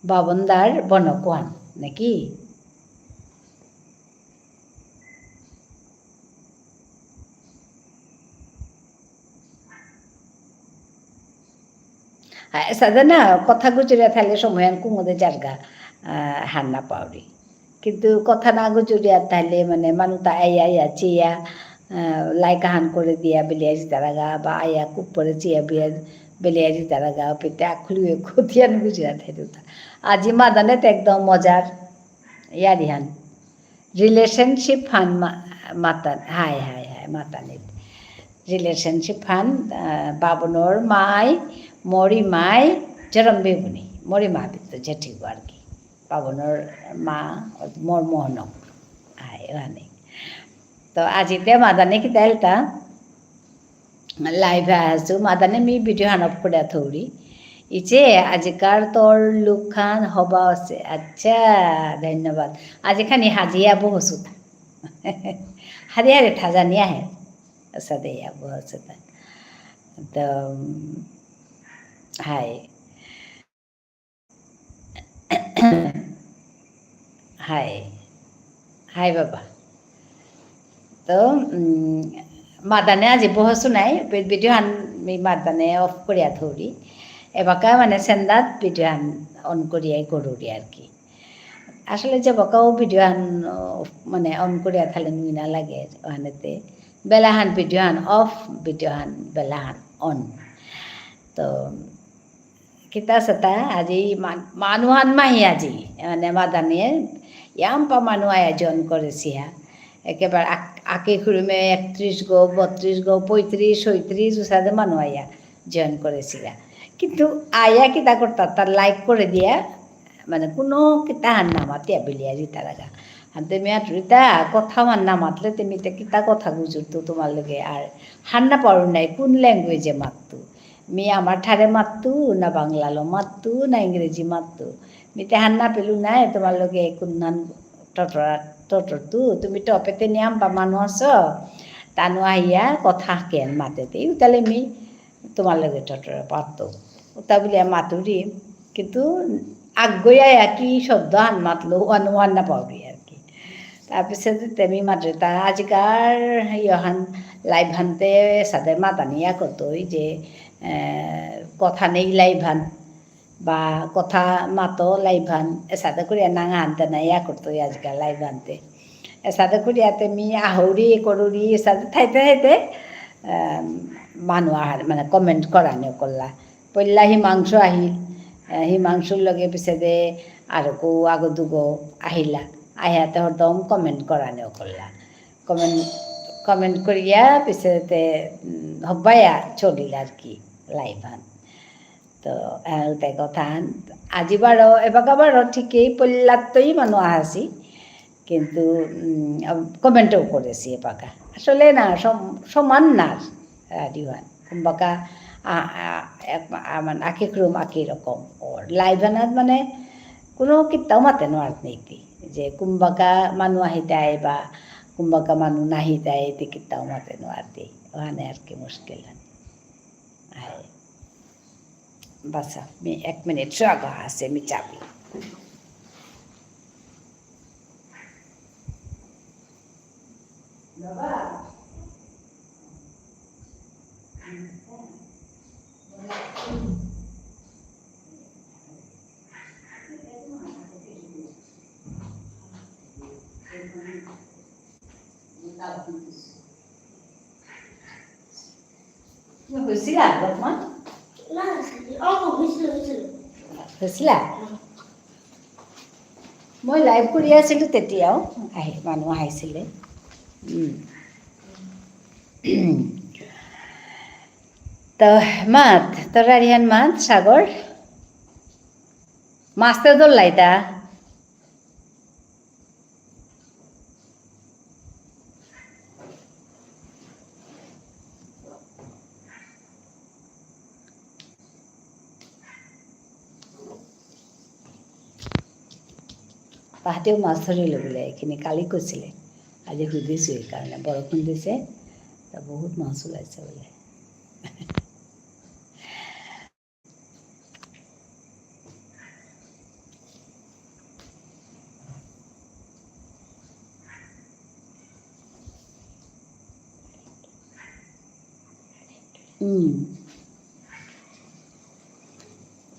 বাবনদার বনকোয়ান নাকি সাদা কথা গুজরিয়া থাকলে সময় কুমোদের জারগা হান্না পাওরি কিন্তু কথা না গুজরিয়া তাহলে মানে মানুষ তা আইয়া চিয়া লাইকা হান করে দিয়া বেলিয়াজি তারাগা বা আয়া কুপ করে চিয়া বিয়া বেলিয়াজি তারাগা পেতে আখুলি খতিয়ান গুজরিয়া থাইতো আজি মাদানে তো একদম মজার ইয়ারি হান রিলেশনশিপ হান মাতান হাই হাই হাই মাতানিত রিলেশনশিপ হান বাবনর মাই মরি মাই জরম বেগুনি মরি মা বিত্ত জেঠি আর কি বাবনর মা মরমোহনক হাই ওখানে তো আজিতে মাদানে কি তাইলটা লাইভ আছো মাদানে মি ভিডিও হান অফ করে থৌরি ইচে আজিকার তোর লুকখান হবা আছে আচ্ছা ধন্যবাদ আজিখানি হাজিয়া বহসু হারিয়ারে থাজানি আহে আচ্ছা দেয়া বহসু তো হাই হাই হাই বাবা তো মাদানে আজি বহসু নাই ভিডিও হান মাদানে অফ করিয়া থৌরি এবাকা মানে সেন্দাত ভিডিও হান অন করিয়াই গরুরি আর কি আসলে যে বাকাও ভিডিও হান মানে অন করিয়া থাকলে নুই না লাগে ওখানেতে বেলাহান ভিডিও হান অফ ভিডিও হান বেলাহান অন তো কিতা সেটা আজি মানুহান মাহি আজি মানে মাদানে ইয়াম্পা মানুহ আয়োজন করেছি একেবারে আঁকে খুড়িমে 31 গো 32 গো 35 36 উসাদে মানুষ আয়া জয়েন করেছিলা কিন্তু আয়া কিতা করতা তার লাইক করে দিয়া মানে কোনো কিতা হান নামাতিয়া বেলিয়া জিতা লাগা আর তুমি আটুরিতা কথা মান নামাতলে তুমি কিতা কথা গুজরতো তোমার লগে আর হান্না পারো নাই কোন ল্যাঙ্গুয়েজে মাততো মি আমার ঠারে মাততো না বাংলালো মাততো না ইংরেজি মাততো মিতে হান্না পেলু নাই তোমার লগে কোননান টটরতো তুমি টপেতে নিয়াম বা মানুষ আছ তানু আইয়া কথা কেন মাতেতে তাহলে মি তোমার লগে টটরা পারতো ওটা বলে মাতুরি কিন্তু আগুয়া কি শব্দ হান মাতলো ওয়ান না পাওরি আর কি তাৰপিছত তেমি মাতৃতা আজিকাৰ ইহান লাইভানতে সাদে মাতানিয়া করতোই যে কথা নেই লাইভান বা কথা মাতো লাইভান সাদে করিয়া নাঙা আনতে না ইয়া করতোই আজকাল লাইভানতে সাদে করিয়া তেমি আহরি করুরি সাদে থাইতে থাইতে মানুহ আহাৰ মানে কমেণ্ট কৰানো কৰলা পইলা হিমাংশু আহিল হিমাংশুৰ লগে পিছতে আৰু কো আগো দুগো আহিলা আহিয়াতে হৰদম কমেণ্ট কৰানো কৰলা কমেণ্ট করিয়া পিছতে হব্বাইয়া চলিল আর কি লাইভান তো এতে কথা আজিবারও এবাকাবারও ঠিকই পল্লাত্তই মানুষ আহাসি কিন্তু কমেন্টও করেছি এপাকা আসলে না সমান না দিওয়ান কুম্বাকা মানে আকি ক্রম আকি রকম ওর লাইভানাত মানে কোনো কিতাও মাতে নোয়ার নেই যে কুম্বাকা মানুষ আহিতে আয় বা কুম্বাকা মানুষ নাহিতে আয় এতে কিতাও মাতে নোয়ার দিই ওখানে আর কি মুশকিল হয় বাসা मी 1 मिनिट আগা আছে मी চাবি বাবা হৈছিলা অলপমান হৈছিলা মই লাইভ কৰি আছিলোঁ তেতিয়াও মানুহ আহিছিলে তো মাত তোর আরিয়ান মাত সাগর মাছতে ধরলাইতা তাহাঁতেও মাছ ধৰিলে বোলে এইখিনি কালি কৈছিলে আজি সুধিছোঁ এইকাৰণে বৰষুণ দিছে বহুত মাছ ওলাইছে বোলে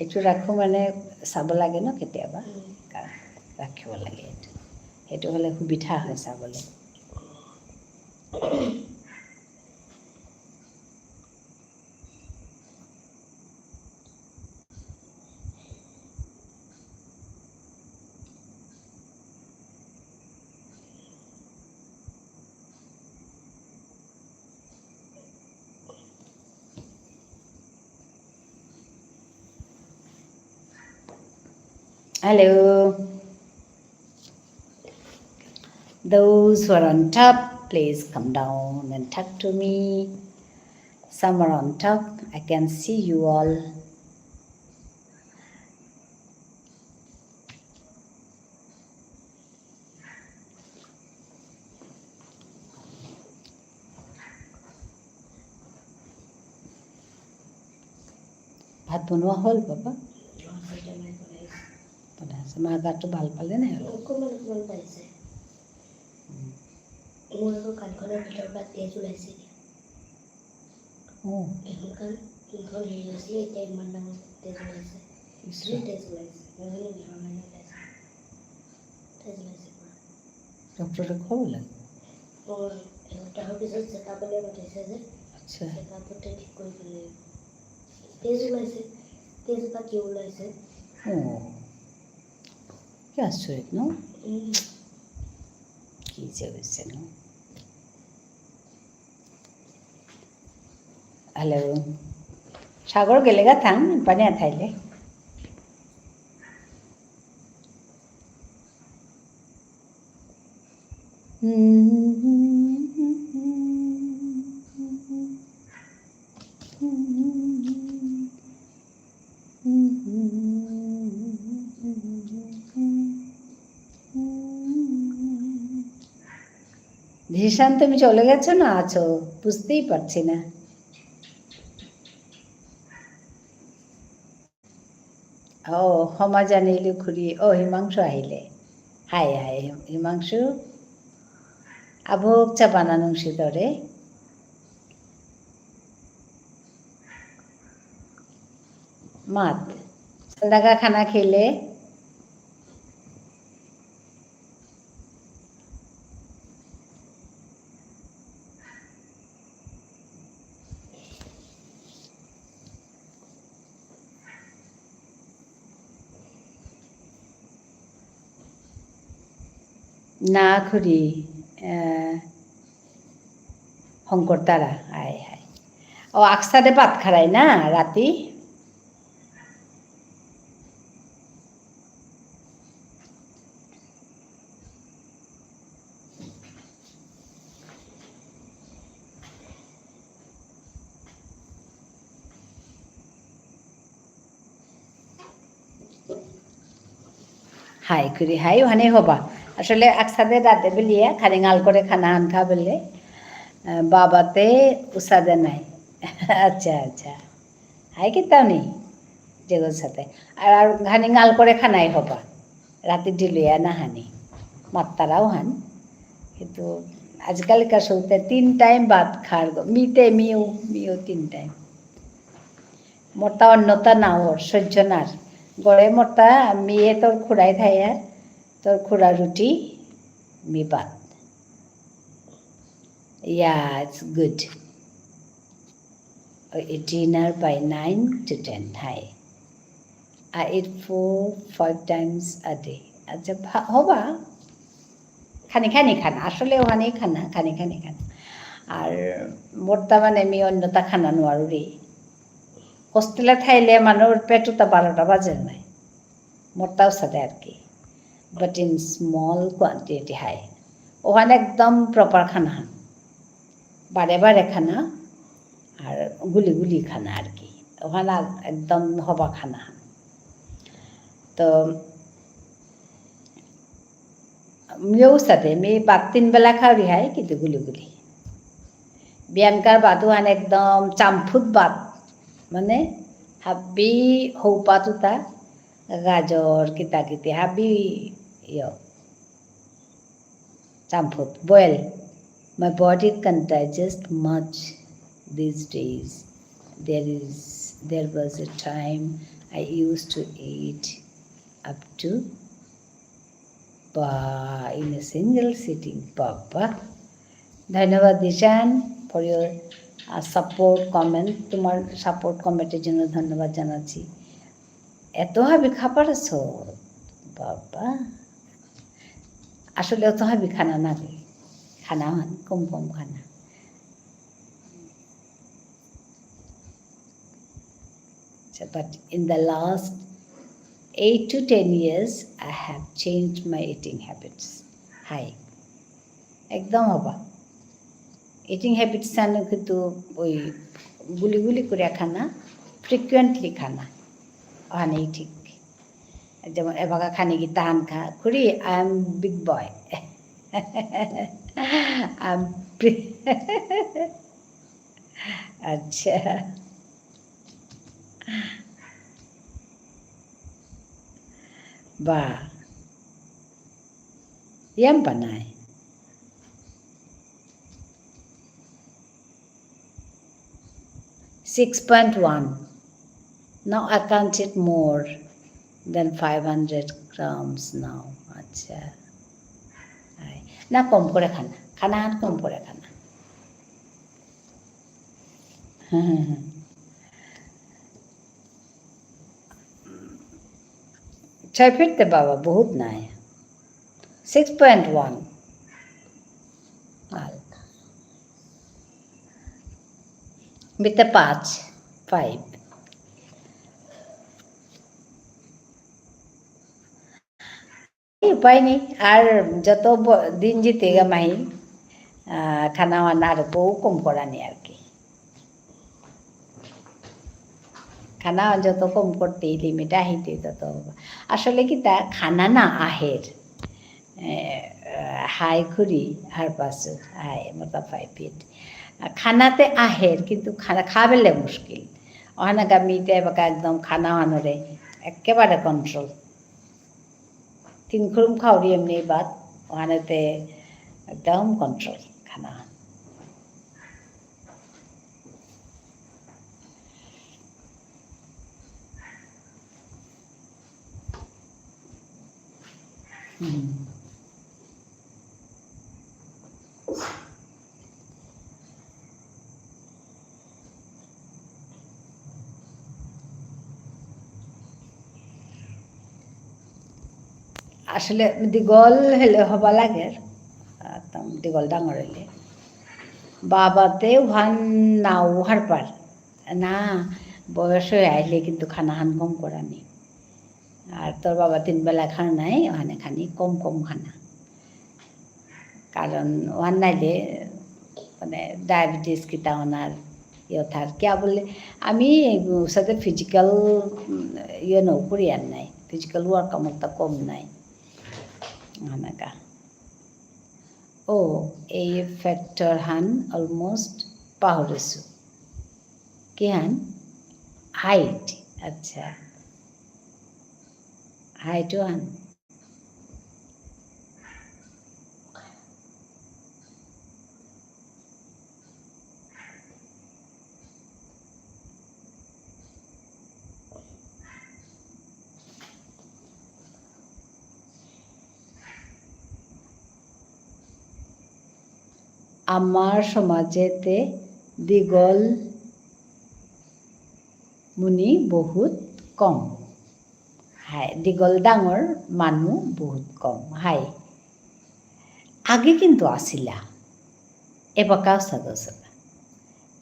এইটো ৰাখোঁ মানে চাব লাগে ন কেতিয়াবা ৰাখিব লাগে এইটো সেইটো হ'লে সুবিধা হয় চাবলৈ Hello. Those who are on top, please come down and talk to me. Some are on top. I can see you all. ভাত বনোৱা হ'ল বাবা বনাইছে মাৰ গাটো ভাল পালে নাই অকণমান পাইছে মোৰ আকৌ কাণখনৰ ভিতৰৰ পৰা তেজ ওলাইছে এইখন হেৰি হৈছিলে এতিয়া ইমান ডাঙৰ তেজ ওলাইছে তেজ ওলাইছে ডক্টৰ দেখুৱাব লাগে এসপ্তাহৰ পিছত চেকআপলৈ মাতিছে যে আচ্ছা চেকআপতে ঠিক কৰি পেলাই তেজ ওলাইছে তেজপা কি ওলাইছে কি আচৰিত ন কি যে হৈছে ন হেল্ল' সাগৰ গেলেগা থাং পানী আঠাইলে ঝিশান তুমি চলে গেছো না আছো বুঝতেই পারছি না ক্ষমা জানিলোঁ খুৰী হিমাংশু আহিলে high high Himanshu abhok cha bananung sidore mat sandaka khana khele না খুরি শংকৰ তাৰা আয় হায় ও আকসাদে ভাত খারাই না রাতি হাই খুরি হাই ওখানে হবা আসলে একসাথে রাতে বেলিয়ে খারিঙাল করে খানা আন খা বেলে বাবাতে উসাদে নাই আচ্ছা আচ্ছা হাই কিতাও নেই যেগুলোর সাথে আর ঘানিঙাল করে খানাই হবা রাতে ডিলিয়া না হানি মাত্তারাও হান কিন্তু আজকালকার সৌতে 3 টাইম ভাত খার মিতে মিও মিও 3 টাইম মোরটা অন্যতা না ওর সহ্য নার গড়ে মোরটা মেয়ে তোর খুড়াই থাই আর তোর খুড়া রুটি মি ভাত yeah it's good I eat dinner by 9 to 10 high I eat 4-5 times a day আচ্ছা হবা খানি খানি খানা আসলে ওখানেই খানা খানি খানি খানা আর মোরটা মানে আমি অন্যতা খানা নোৱাৰো রে হোস্টেলে থাইলে মানুষ পেটুটা 12টা বাজে নাই মোরটাও সাথে আর কি বাট ইন স্মল কোয়ান্টিটি হাই ওখানে একদম প্রপার খানা বারে বারে খানা আর গুলি গুলি খানা আর কি ওখানে একদম হবা খানা তো মেয়েও সাথে মেয়ে ভাত 3 বেলা খাওয়ারি হয় কিন্তু গুলি গুলি বিয়ানকার ভাত ওখানে একদম চামফুট ভাত মানে হাবি হৌপাতুতা গাজর কিতা কিতি হাবি ইয় চামফুট boil my body can digest much these days there was a time I used to eat up to in a single sitting papa ধন্যবাদ Dishan for your support comment তোমার সাপোর্ট কমেন্টের জন্য ধন্যবাদ জানাচ্ছি এত হাবি খাবার আছো বাবা আসলে অত হাবি খানা না খানা হন কম কম খানা but in the last 8 to 10 years I have changed my eating habits hi একদম হবা ইটিং হ্যাবিটস আনো কিন্তু ওই গুলি গুলি করে খানা ফ্রিকুয়েন্টলি খানা ওখানেই ঠিক যেমন এবাকা খানি কি তাহান খা খুরি আই এম বিগ বয় আচ্ছা বা ইয়াম বানায় $6.1 now I can't eat more than 500 grams now আচ্ছা না কম করে খানা খানা আর কম করে খানা ছয় ফিরতে বাবা বহুত নাই 6.1 বিতে 5 উপায় নেই আর যত দিন জিতেগা মাহি খানা ওয়ানা আর বউ কম করা নেই আর কি খানা যত কম করতে লিমিট আহিতে তত আসলে কি তা খানা না আহের হাই খুরি আর পাশে হাই মতো 5 ফিট খানাতে আহের কিন্তু খানা খাবেলে মুশকিল ওখানে গামিতে বাকা একদম খানা আনরে একেবারে কন্ট্রোল 3 খুরুম খাওয়ারি এমনি বাদ ওখানেতে একদম কন্ট্রোল খানা। আসলে দীঘল হেলে হবা লাগে একদম দীঘল ডাঙর হইলে বাবাতে উহান না উহার পার না বয়স হয়ে আইলে কিন্তু খানা হান কম করানি আর তোর বাবা 3 বেলা খানা নাই ওখানে খানি কম কম খানা কারণ ওহান নাইলে মানে ডায়াবেটিস কিতা ওনার ইয়ে থার কিয়া বলে আমি সাথে ফিজিক্যাল ইয়ে নৌ করি আর নাই ফিজিক্যাল ওয়ার্ক আমার তা কম নাই হানাকা ও এই ফ্যাক্টর হান অলমোস্ট পাহরেছো কি হান হাইট আচ্ছা হাইটও হান আমার সমাজেতে দীঘল মুনি বহুত কম হাই দীঘল ডাঙর মানুহ বহুত কম হাই আগে কিন্তু আসিলা এবাকাও সাদা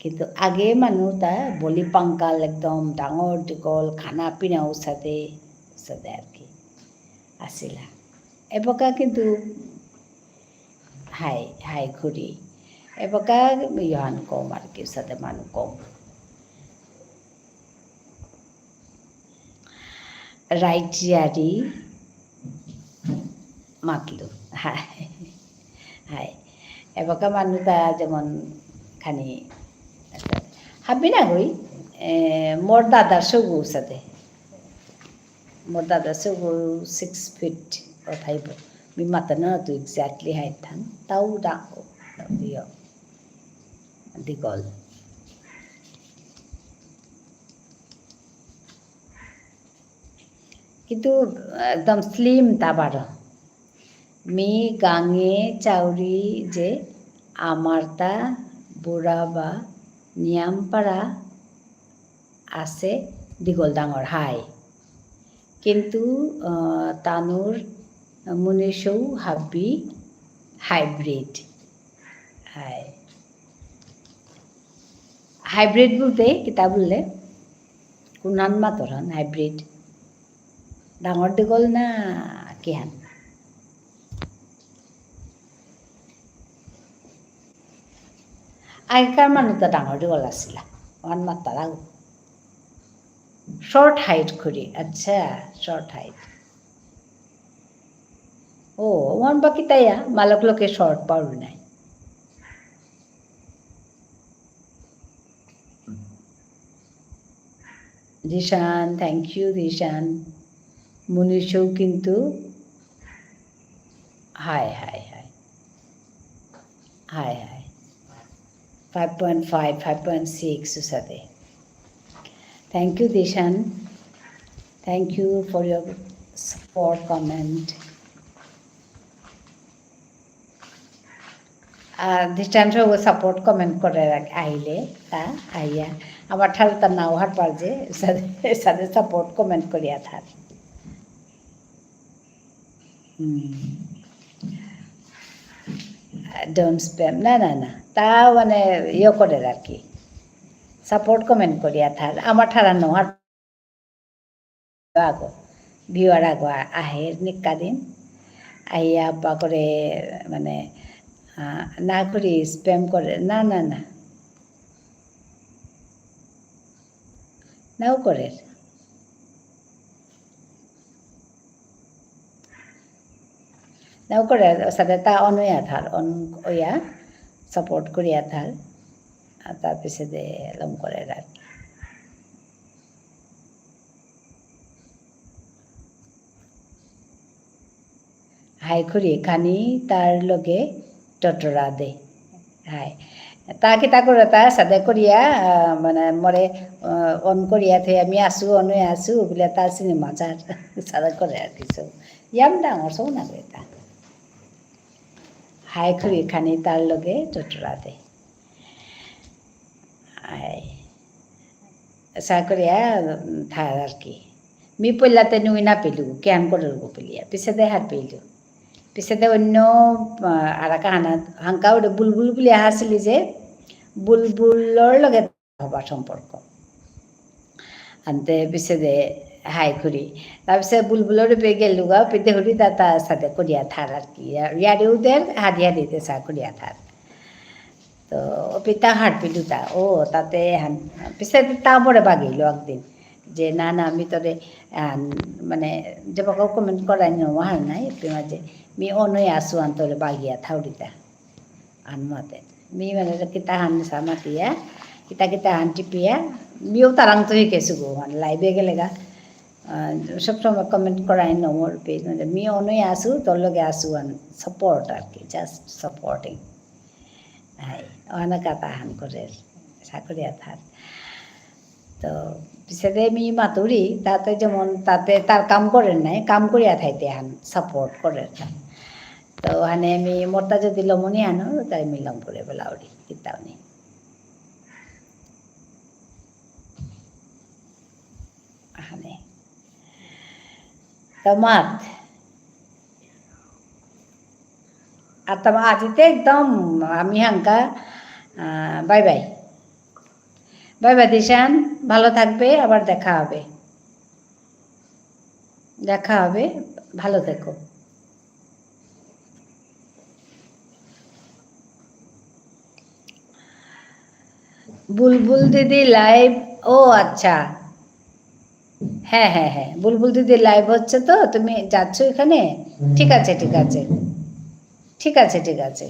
কিন্তু আগে মানুহ তা বলি পাঙ্কাল একদম ডাঙর দীঘল খানা পিনাও সাথে সাথে আর কি আসিলা এবাকা কিন্তু হাই হাই ঘুরি এবাকা ইহান কম আর কি সাথে মানুষ কম রাইটিয়ারি মাতলু হাই হাই এবাকা মানুষ তা যেমন খানি হাবি না গই মোর দাদার সগু সাথে মোর দাদার সগু 6 feet কথাইব মি মাতা না তো এক্স্যাক্টলি হাইট থান তাও ডাকো ইয় দীঘল কিন্তু একদম স্লিম তাবার মি গাঙে চাউরি যে আমার তা বুড়া বা নিয়ামপাড়া আছে দীঘল ডাঙর হাই কিন্তু তানুর মুনিষৌ হাব্বি হাইব্রিড হাই হাইব্রিড বলতে কিতা বললে কোনহান মাতর হান হাইব্রিড ডাঙর দীঘল না কিহান আগেকার মানুহ তা ডাঙৰ দীঘল আছিলা ওহান মাতাৰ আগত শর্ট হাইট করি আচ্ছা শর্ট হাইট ও ওহান বাকি তাইয়া মালক লোকে শর্ট পারু নাই দিশান থ্যাংক ইউ দিশান মুনিষও কিন্তু hi hi hi hi hi 5.5 5.6 সাথে thank you Dishan thank you for your support comment Dishan সব সাপোর্ট কমেন্ট করে আইলে তা আইয়া আমার ঠার তার না ওহার পার যে সাথে সাপোর্ট কমেন্ট করিয়া থার ডোন্ট স্প্যাম না না না তা মানে ইয়ে করে আর কি সাপোর্ট কমেন্ট করিয়া থার আমার ঠারা নোহার আগো ভিউয়ার আগো আহে নিকা দিন আইয়া আব্বা করে মানে না করি স্প্যাম করে না না না নাও করে নাও করে সাথে তা অনয়া থার অন ওয়া সাপোর্ট করিয়া থার তার পিছনে লম করে আর কি হাই করি খানি তার লগে টটরা দে হাই তা কিতা করে তা সাদে করিয়া মানে মরে অন করিয়া থৈ আমি আছো অনে আছো বোলে তাৰ চিনেমা চার সাদা করে আর কিছু ইয়াম ডাঙর সৌ না এটা হাই খুরি খানি তার লগে টটরা দে হাই চাকরিয়া ঠার আর কি মি পইলাতে নুই না পেলু কেন করে পেলিয়া পিছতে হাত পেলু পিছতে অন্য আর হাংকা ওটা বুলবুল বুলি আছিলি যে বুলবুলৰ লগে হবা সম্পৰ্ক আনতে পিছতে হাই খুরি তাৰপিছত বুলবুলৰ পে গেলু গা পেতে হরি তাতা সাথে করিয়া থার আর কি ইয়ারে ওদের হাদিয়া দিতে চা করিয়া থার তো পিতা হাট পেলু তা ও তাতে পিছে তা পরে বাগিল একদিন যে না না আমি তোরে মানে যেবাকে কমেন্ট করাই নোহার নাই একটু মাঝে মি অনই আসু আন তোরে বাগিয়া থাউরিতা আনমাতে মি মানে কিতা হান সামাতিয়া কিতা হান টিপিয়া মিও তারাং তো শিকেছো গো মানে লাইভে গেলেগা সবসময় কমেন্ট করাই ন মোর পেজ মানে মি অনই আসু তোর লগে আসু আন সাপোর্ট আর কি জাস্ট সাপোর্টিং হাই অনেক তাহান করে চাকরিয়া থার তো পিছতে মি মাতুরি তাতে যেমন তাতে তার কাম করেন নাই কাম করিয়া থাইতে হান সাপোর্ট করে তো হানে আমি মোরটা যদি লমনি আনো তাই মিলম করে বেলাউরি কিতাও নেই হানে তো মাত আর তোমার আজিতে একদম আমি হাঙ্কা bye bye bye bye Dishan ভালো থাকবে আবার দেখা হবে ভালো থেকো বুলবুল দিদি লাইভ ও আচ্ছা হ্যাঁ হ্যাঁ হ্যাঁ বুলবুল দিদি লাইভ হচ্ছে তো তুমি যাচ্ছ এখানে ঠিক আছে ঠিক আছে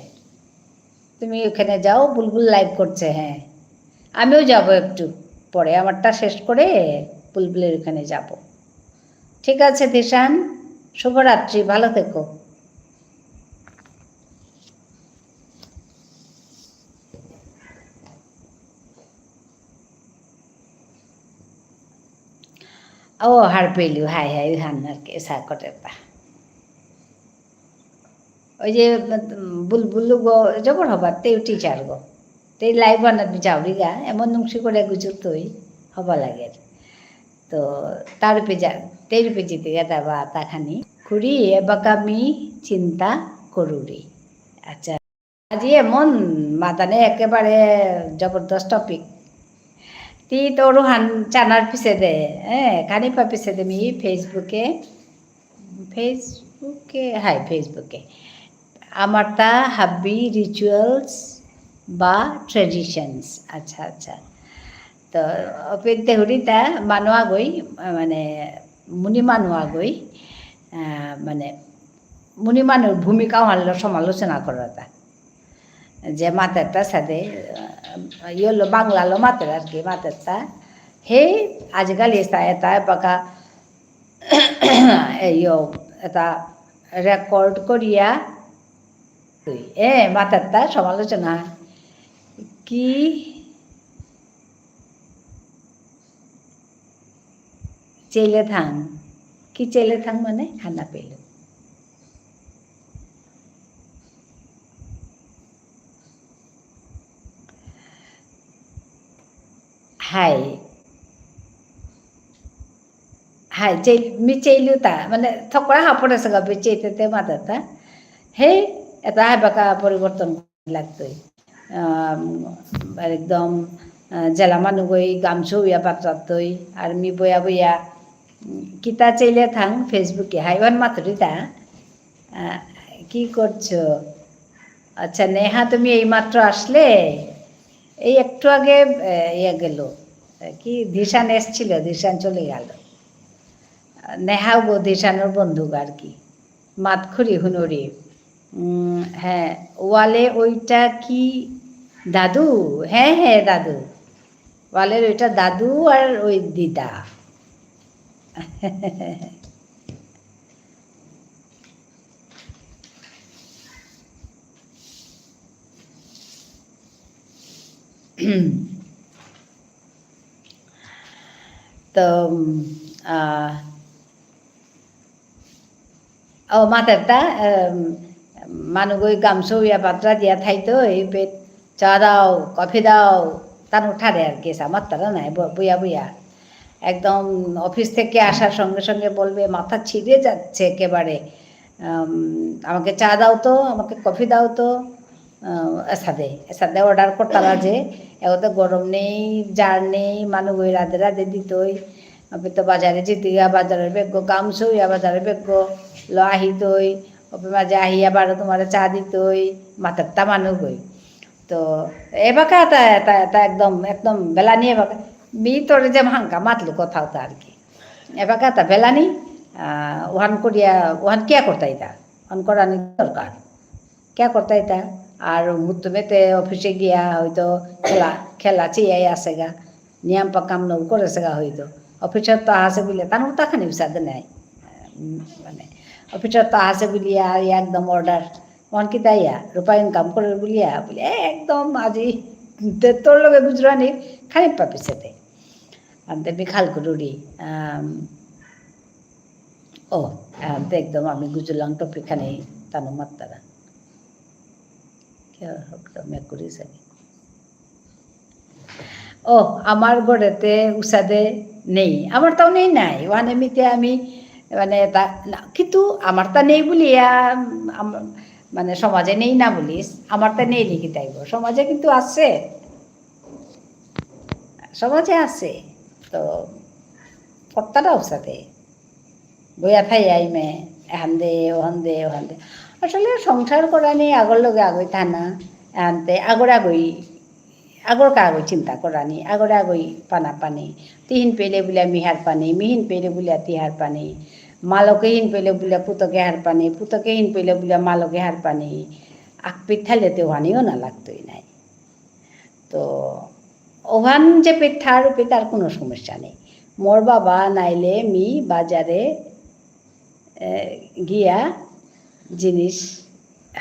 তুমি ওখানে যাও বুলবুল লাইভ করছে হ্যাঁ আমিও যাব একটু পরে আমারটা শেষ করে বুলবুলের ওখানে যাব ঠিক আছে দিশান শুভরাত্রি ভালো থেকো ও হার পেলু হাই হাই হান আর কি সা করে ওই যে বুলবুলু গো জবর হবার তেও টিচার গো তেই লাইভ বানাত যাওরি গা এমন নুংসি করে গুজুর তৈ হবা লাগে তো তার উপে যা তের উপে জিতে গেতা বা তাখানি খুড়ি এবাকামি চিন্তা করুরি আচ্ছা আজি এমন মাতানে একেবারে জবরদস্ত টপিক তি তোর হান চানার পিছে দে হ্যাঁ খানিপা পিছে দে মি ফেসবুকে আমারটা হাবি রিচুয়ালস বা ট্রেডিশনস আচ্ছা তো পেতে হরিতা মানুয়া গই মানে মুনি মানুয়া গই মানে মুনি মানুষ ভূমিকাও সমালোচনা করাটা যে মাতেরটা সাথে ইয়েলো বাংলালো মাতের আর কি মাতেরটা হে আজকাল এটা বাকা এটা রেকর্ড করিয়া মাতেরটা সমালোচনা কি চেলে থাং মানে খানা পেল হাই मी चेयलू ता মানে থকৰা হাপৰে সগা বেচেতে মাতাতা হে এটা বাকা পরিবর্তন লাগতই একদম জেলা মানুহ গই গামছো ইয়া পাত্রতই আর মি বয়া কিতা চাইলে থাং ফেসবুকে হাইওয়ান মাতুরিতা কি করছো আচ্ছা নেহা তুমি এই মাত্র আসলে এই একটু আগে ইয়ে গেল কি ধিশান এসছিল ধিশান চলে গেল নেহাও গো ধিশানোর বন্ধু আর কি মাতখুরি হুনুরি হ্যাঁ ওয়ালে ওইটা কি দাদু হ্যাঁ দাদু ওয়ালের ওইটা দাদু আর ওই দিদা তো মাতারটা মানুষ গামছো ইয়া পাত্রা দিয়া থাইতো এই পেট চা দাও কফি দাও তার উঠারে আর কি আমার তারা নাই বইয়া বইয়া একদম অফিস থেকে আসার সঙ্গে সঙ্গে বলবে মাথা ছিঁড়ে যাচ্ছে একেবারে, আমাকে চা দাও তো, আমাকে কফি দাও তো, এসাদে এসাদে অর্ডার করতারা যে এগোতে গরম নেই জার নেই মানুষ ওই রাধে রাধে দিতই। আমি তো বাজারে যেতে গিয়া বাজারের বেগ্য গামছো ইয়া বাজারের বেগ্য ল আহিতই অপে মাঝে আহিয়া বারো তোমার চা দিতই মাথারটা মানুষ হই। তো এবাকা তা তা তা একদম একদম বেলানি এবাকা মি তোরে যে হাঙ্কা মাতলু কথাও তা আর কি এবাকা তা বেলানি ওহান করিয়া ওহান কিয়া করতাই তা ওহান করানি দরকার কিয়া করতাই তা। আর মুতুমেতে অফিসে গিয়া হয়তো খেলা খেলা চেয়াই আছে গা নিয়ম পা কাম নৌ করেছে গা হয়তো অফিসত তো আছে বলে তার তাখানি বিচার নেয় মানে অফিসত তো আছে বলিয়া একদম অর্ডার মন কি তাইয়া রূপায়ণ কাম করে বলিয়া বলে একদম আজি তোর লগে গুজরানি খানিক পাপিছেতে আনতে বিখাল করুড়ি ও আনতে একদম আমি গুজরাং টপিখানে তানো মাত্তারা মেকুরি চাগে ও আমার ঘরেতে উষাদে নেই আমার তাও নেই নাই ওয়ান এমনিতে আমি মানে তা কিন্তু আমার তা নেই বলিয়া মানে সমাজে নেই না বলিস আমার তা নেই লিখি তাইব সমাজে কিন্তু আছে সমাজে আছে তো কর্তারাও সাথে বইয়া থাই আইমে এহান দে ওহান দে ওহান দে আসলে সংসার করা নেই আগর লগে আগই থানা এহানতে আগর আগই আগর কাগজ চিন্তা করানি আগরে আগই পানা পানি তিহিন পেলে বুলিয়া মিহার পানি মিহিন পেলে বুলিয়া তিহার পানি মালকেহীন পেলে বুলিয়া পুতকে হার পানি পুতকেহীন পেলে বুলিয়া মালকে হার পানি আকপিঠ থাইলেতে ওহানিও না লাগতোই নাই। তো ওহান যে পিঠার রূপে তার কোনো সমস্যা নেই। মোর বাবা নাইলে মি বাজারে গিয়া জিনিস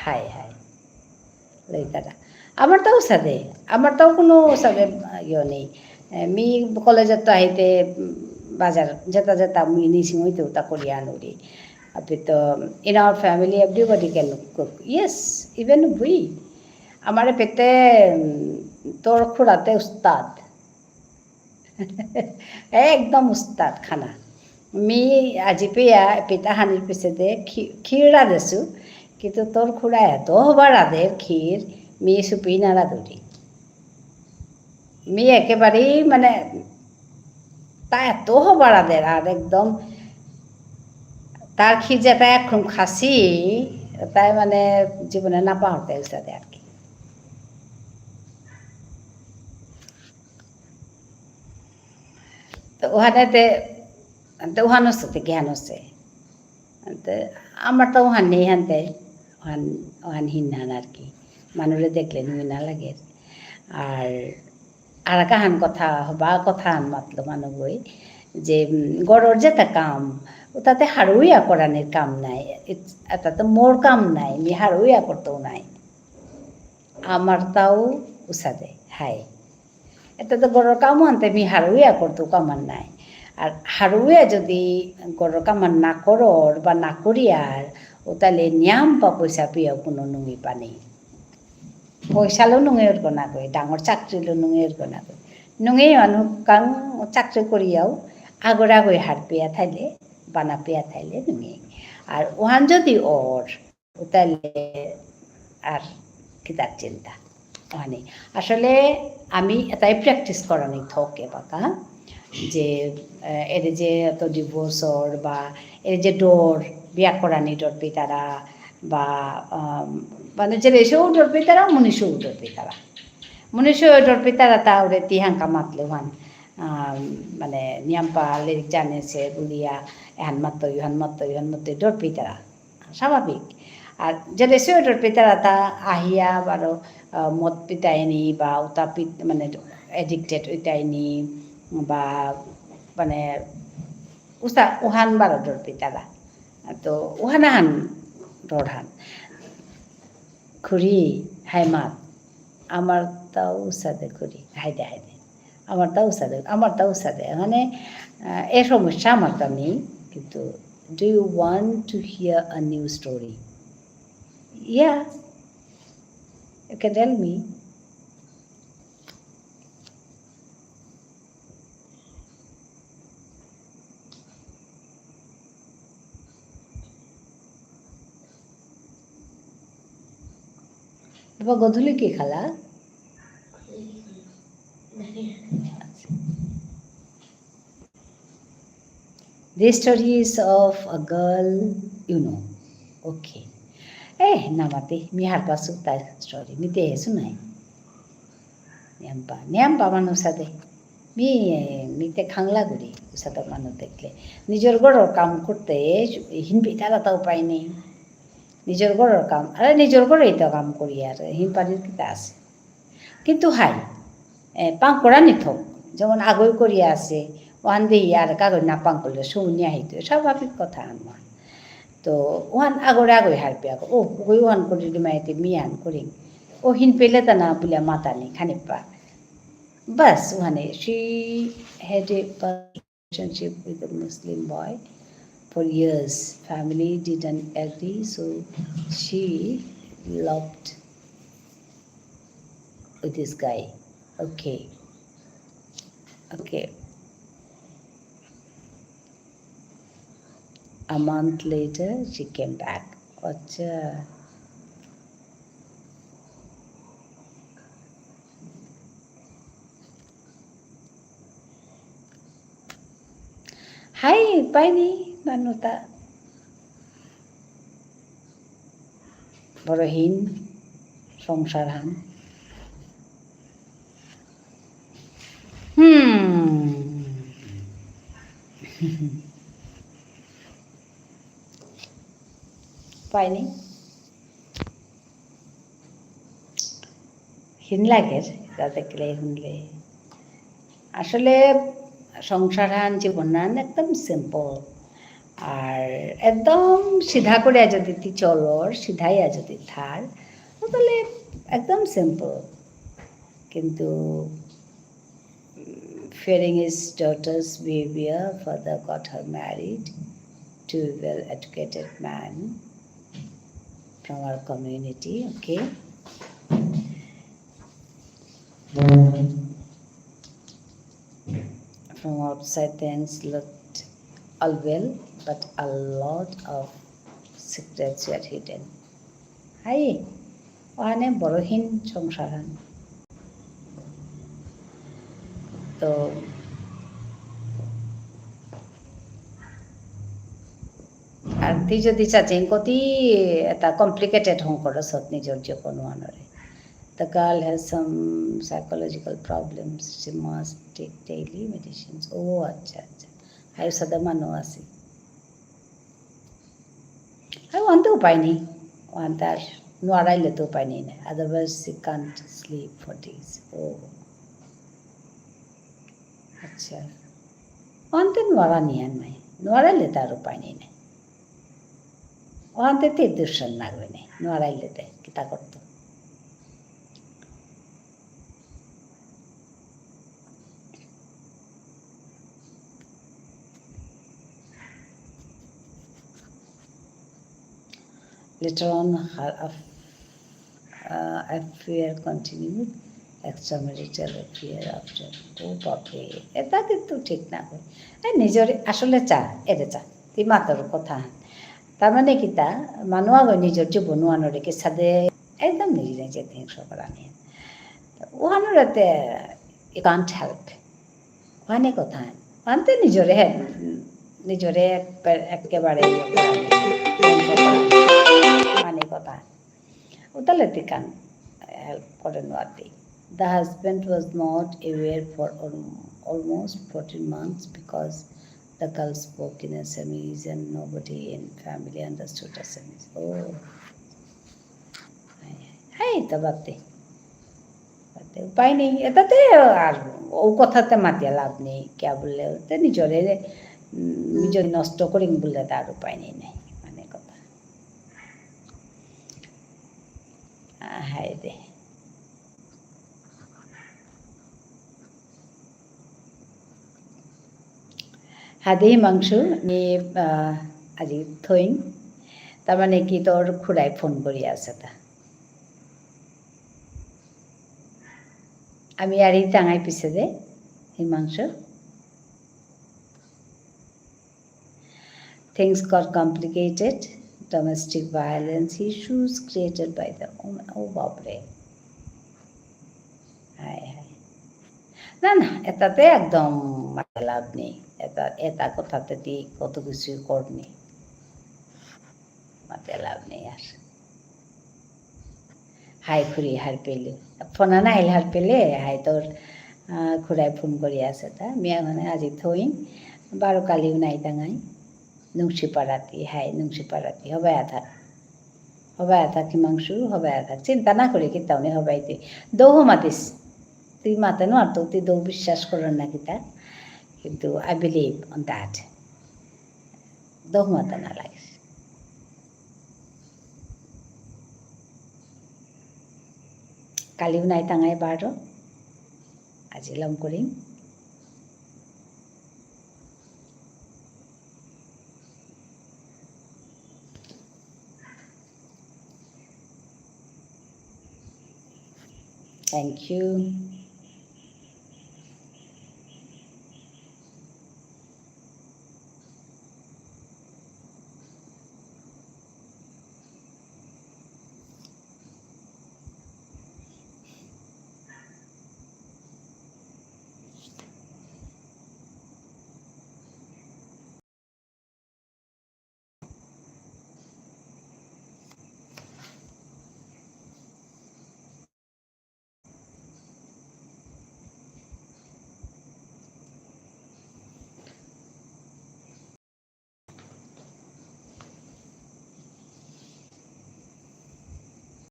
হাই হাই লইতারা আমার তাও সাদে আমার তাও কোনো সাদে ইয়ে নেই মি কলেজত তো আহিতে বাজার যেতা যেতা মুই নিসিং হইতেও তা করিয়া আনুরি আপনি তো in our family everybody can cook yes even we আমার পেতে তোর খুড়াতে উস্তাদ একদম উস্তাদ খানা মি আজি পেয়া পিতা হানির পিছেতে ক্ষীর রাঁধেছো কিন্তু তোর খুড়া এত হবার রাঁধের ক্ষীর মি সুপি না রাঁধুরি মি একেবারেই মানে তা এত হবার রাঁধের আর একদম তার ক্ষীর যেটা এখন খাসি তাই মানে জীবনে না পাহতে সাথে আর কি। তো ওখানেতে ওখান হচ্ছে জ্ঞান হচ্ছে আমার তো ওখান নেই হানতে ওখান ওখান হিন্নান আর কি মানুষে দেখলে নুই না লাগে। আর কাহান কথা বা কথা আন মাতলো মানুষ বই যে গড়র যেটা কাম ও তাতে হারুইয়া করানোর কাম নাই তাতে মোর কাম নাই মি হারুইয়া করতেও নাই আমার তাও উষাদে হাই এটা তো গড়র কামও আনতে মি হারুইয়া করতেও কামান নাই। আর হারুইয়া যদি গড়র কামান না করর বা না করিয়ার ও তাহলে নিয়াম বা পয়সা পেয়েও কোনো নুঙি পানি পয়সালো নুঙে উঠবো না কই ডাঙর চাকরিলো নুঙে উঠবো না কই নুঙে মানুষ কাং চাকরি করিয়াও আগর আগই হার পেয়া থাইলে বানা পেয়া থাইলে নুঙে আর ওহান যদি ওর তাহলে আর কিতার চিন্তা ওখানে আসলে আমি এটাই প্র্যাকটিস করানি থকে বাকা যে এর যে এত ডিভোর্সর বা এর যে ডোর বিয়া করানি ডর পিতারা বা মানে যে রেসেও ডর পিতারা মনীষও ডর পিতারা মনীষও ডর পিতারা তা ওরে তিহাঙ্কা মাতলে ওয়ান মানে নিয়াম্পা লিরিক জানেছে বলিয়া এহান মাত্ত ইহান মাত্ত ডর পিতারা স্বাভাবিক। আর যে রেসেও ডর পিতারা তা আহিয়া বারো মদ পিতায়নি বা ওটা মানে এডিক্টেড ওইটাইনি বা মানে উষা উহান বারো ডর পিতারা তো উহানাহান ডরহান খুরি হাইমাত আমার তাও উসাদে করি হাইদে হাইদে আমার তাও উসাদে মানে এ সমস্যা আমার তা নেই কিন্তু do you want to hear a new story yeah you can tell me এবার গধূলি কি খালা The stories of a girl, you know. Okay. Eh, namati, mi harpa sukta story. Mi te sunai. Nyampa manu sade. Mi te khangla guri usada manu দেখলে নিজের ঘরের কাম করতে হিনবি তারা তাও পাই নেই নিজের ঘরের কাম আরে নিজের ঘরেই তো কাম করি আর হিনপানির কিতা আছে কিন্তু হাই পাং করা নিথক যেমন আগই করিয়া আছে ওহান দিয়ে আর কাগজ না পাং করলে শুনিয়া হইতো স্বাভাবিক কথা আমার তো ওহান আগরে আগই হারপি আগ ও ওই ওহান করি মাইতে মিয়ান করি ও হিন পেলে তা না বলে মাতা নেই খানিপা বাস ওখানে she had a relationship with a Muslim boy for years. Family didn't agree, so she loved with this guy. Okay. Okay. A month later, she came back. Acha. Hi, পাইনি মানুতা বড়হীন সংসার হান পাইনি হিন লাগে তা দেখলে শুনলে আসলে সংসার হান জীবন হান একদম সিম্পল আর একদম সিধা করে যদি তুই চলর সিধাইয়া যদি থার তাহলে একদম সিম্পল কিন্তু fearing his daughter's behavior, father got her married to a well-educated man from our community, okay? From outside things looked all well, but a lot of secrets were hidden. Hi, ওখানে বড়হীন সংসার তো আর তুই যদি চাচেন কতি এটা complicated Hong করছত নিজৰ জীৱনৰে The girl has some psychological problems. She must take daily medicines. Oh, acha. I sada manu asi. I want to upai nahi. Want that. Nuaraile to upai nahi. Otherwise, she can't sleep for days. Oh. Acha. Want to nuara niyan nahi. Nuaraile tar upai nahi. Want to te dushan nagwe nahi. Nuaraile te. Kita korto. Later on, her affair continued, extramarital affair after. Oh, বাপরে এটা কিন্তু ঠিক না হয় নিজের আসলে চা এটা চা তুই মাতার কথা তার মানে কি তা মানুষ আগে নিজের জীবন ওয়ানোরে কি সাদে একদম নিজে নিজে হিংসা করা নিয়ে ওহানোর এতে ইউ কান্ট হেল্প ওখানে কথা আনতে নিজরে হ্যাঁ নিজরে একেবারে মানে কথা ওতালে তুই কান হেল্প করে নোয়াতে The husband was not aware for almost 14 months because the girl spoke in Assamese and nobody in family understood Assamese. Oh, hey, তা বাতে উপায় নেই এটাতে আর ও কথাতে মাতিয়া লাভ নেই কে বললে ওতে নিজরে নিজের নষ্ট করি বললে তার উপায় নেই নাই মানে কথা হায় দে হাদে হিমাংশু নি আজি থইন তার মানে কি তোর খুড়াই ফোন করি আছে তা আমি আর এই টাঙাই পিছে দে Himanshu things got complicated domestic violence issues created by the oh বাপরে হায় হায় না না এটাতে একদম মাথা লাভ নেই এটা কথাতে দিয়ে কত কিছু করনি মাথা লাভ নেই আর হাই খুড়ি হার পেলে ফোনা না আইলে হার পেলে হাই তোর খুড়াই ফোন করি আছে তা মিয়া মানে আজি থইন বারো কালিও নাই টাঙাই নুংসিপাড়াতি হাই নুংসিপাড়াতি হবাই থাক হিমাংশু হবাই থাক চিন্তা না করে কি তাহলে হবাইতে দৌহ মাতিস তুই মাতানো আর তো তুই দৌ বিশ্বাস করেন না কিতা কিন্তু আই বিলিভ অন দ্যাট দৌহ মাতা না লাগিস কালিও নাই টাঙাই বারো আজি লম করিম Thank you.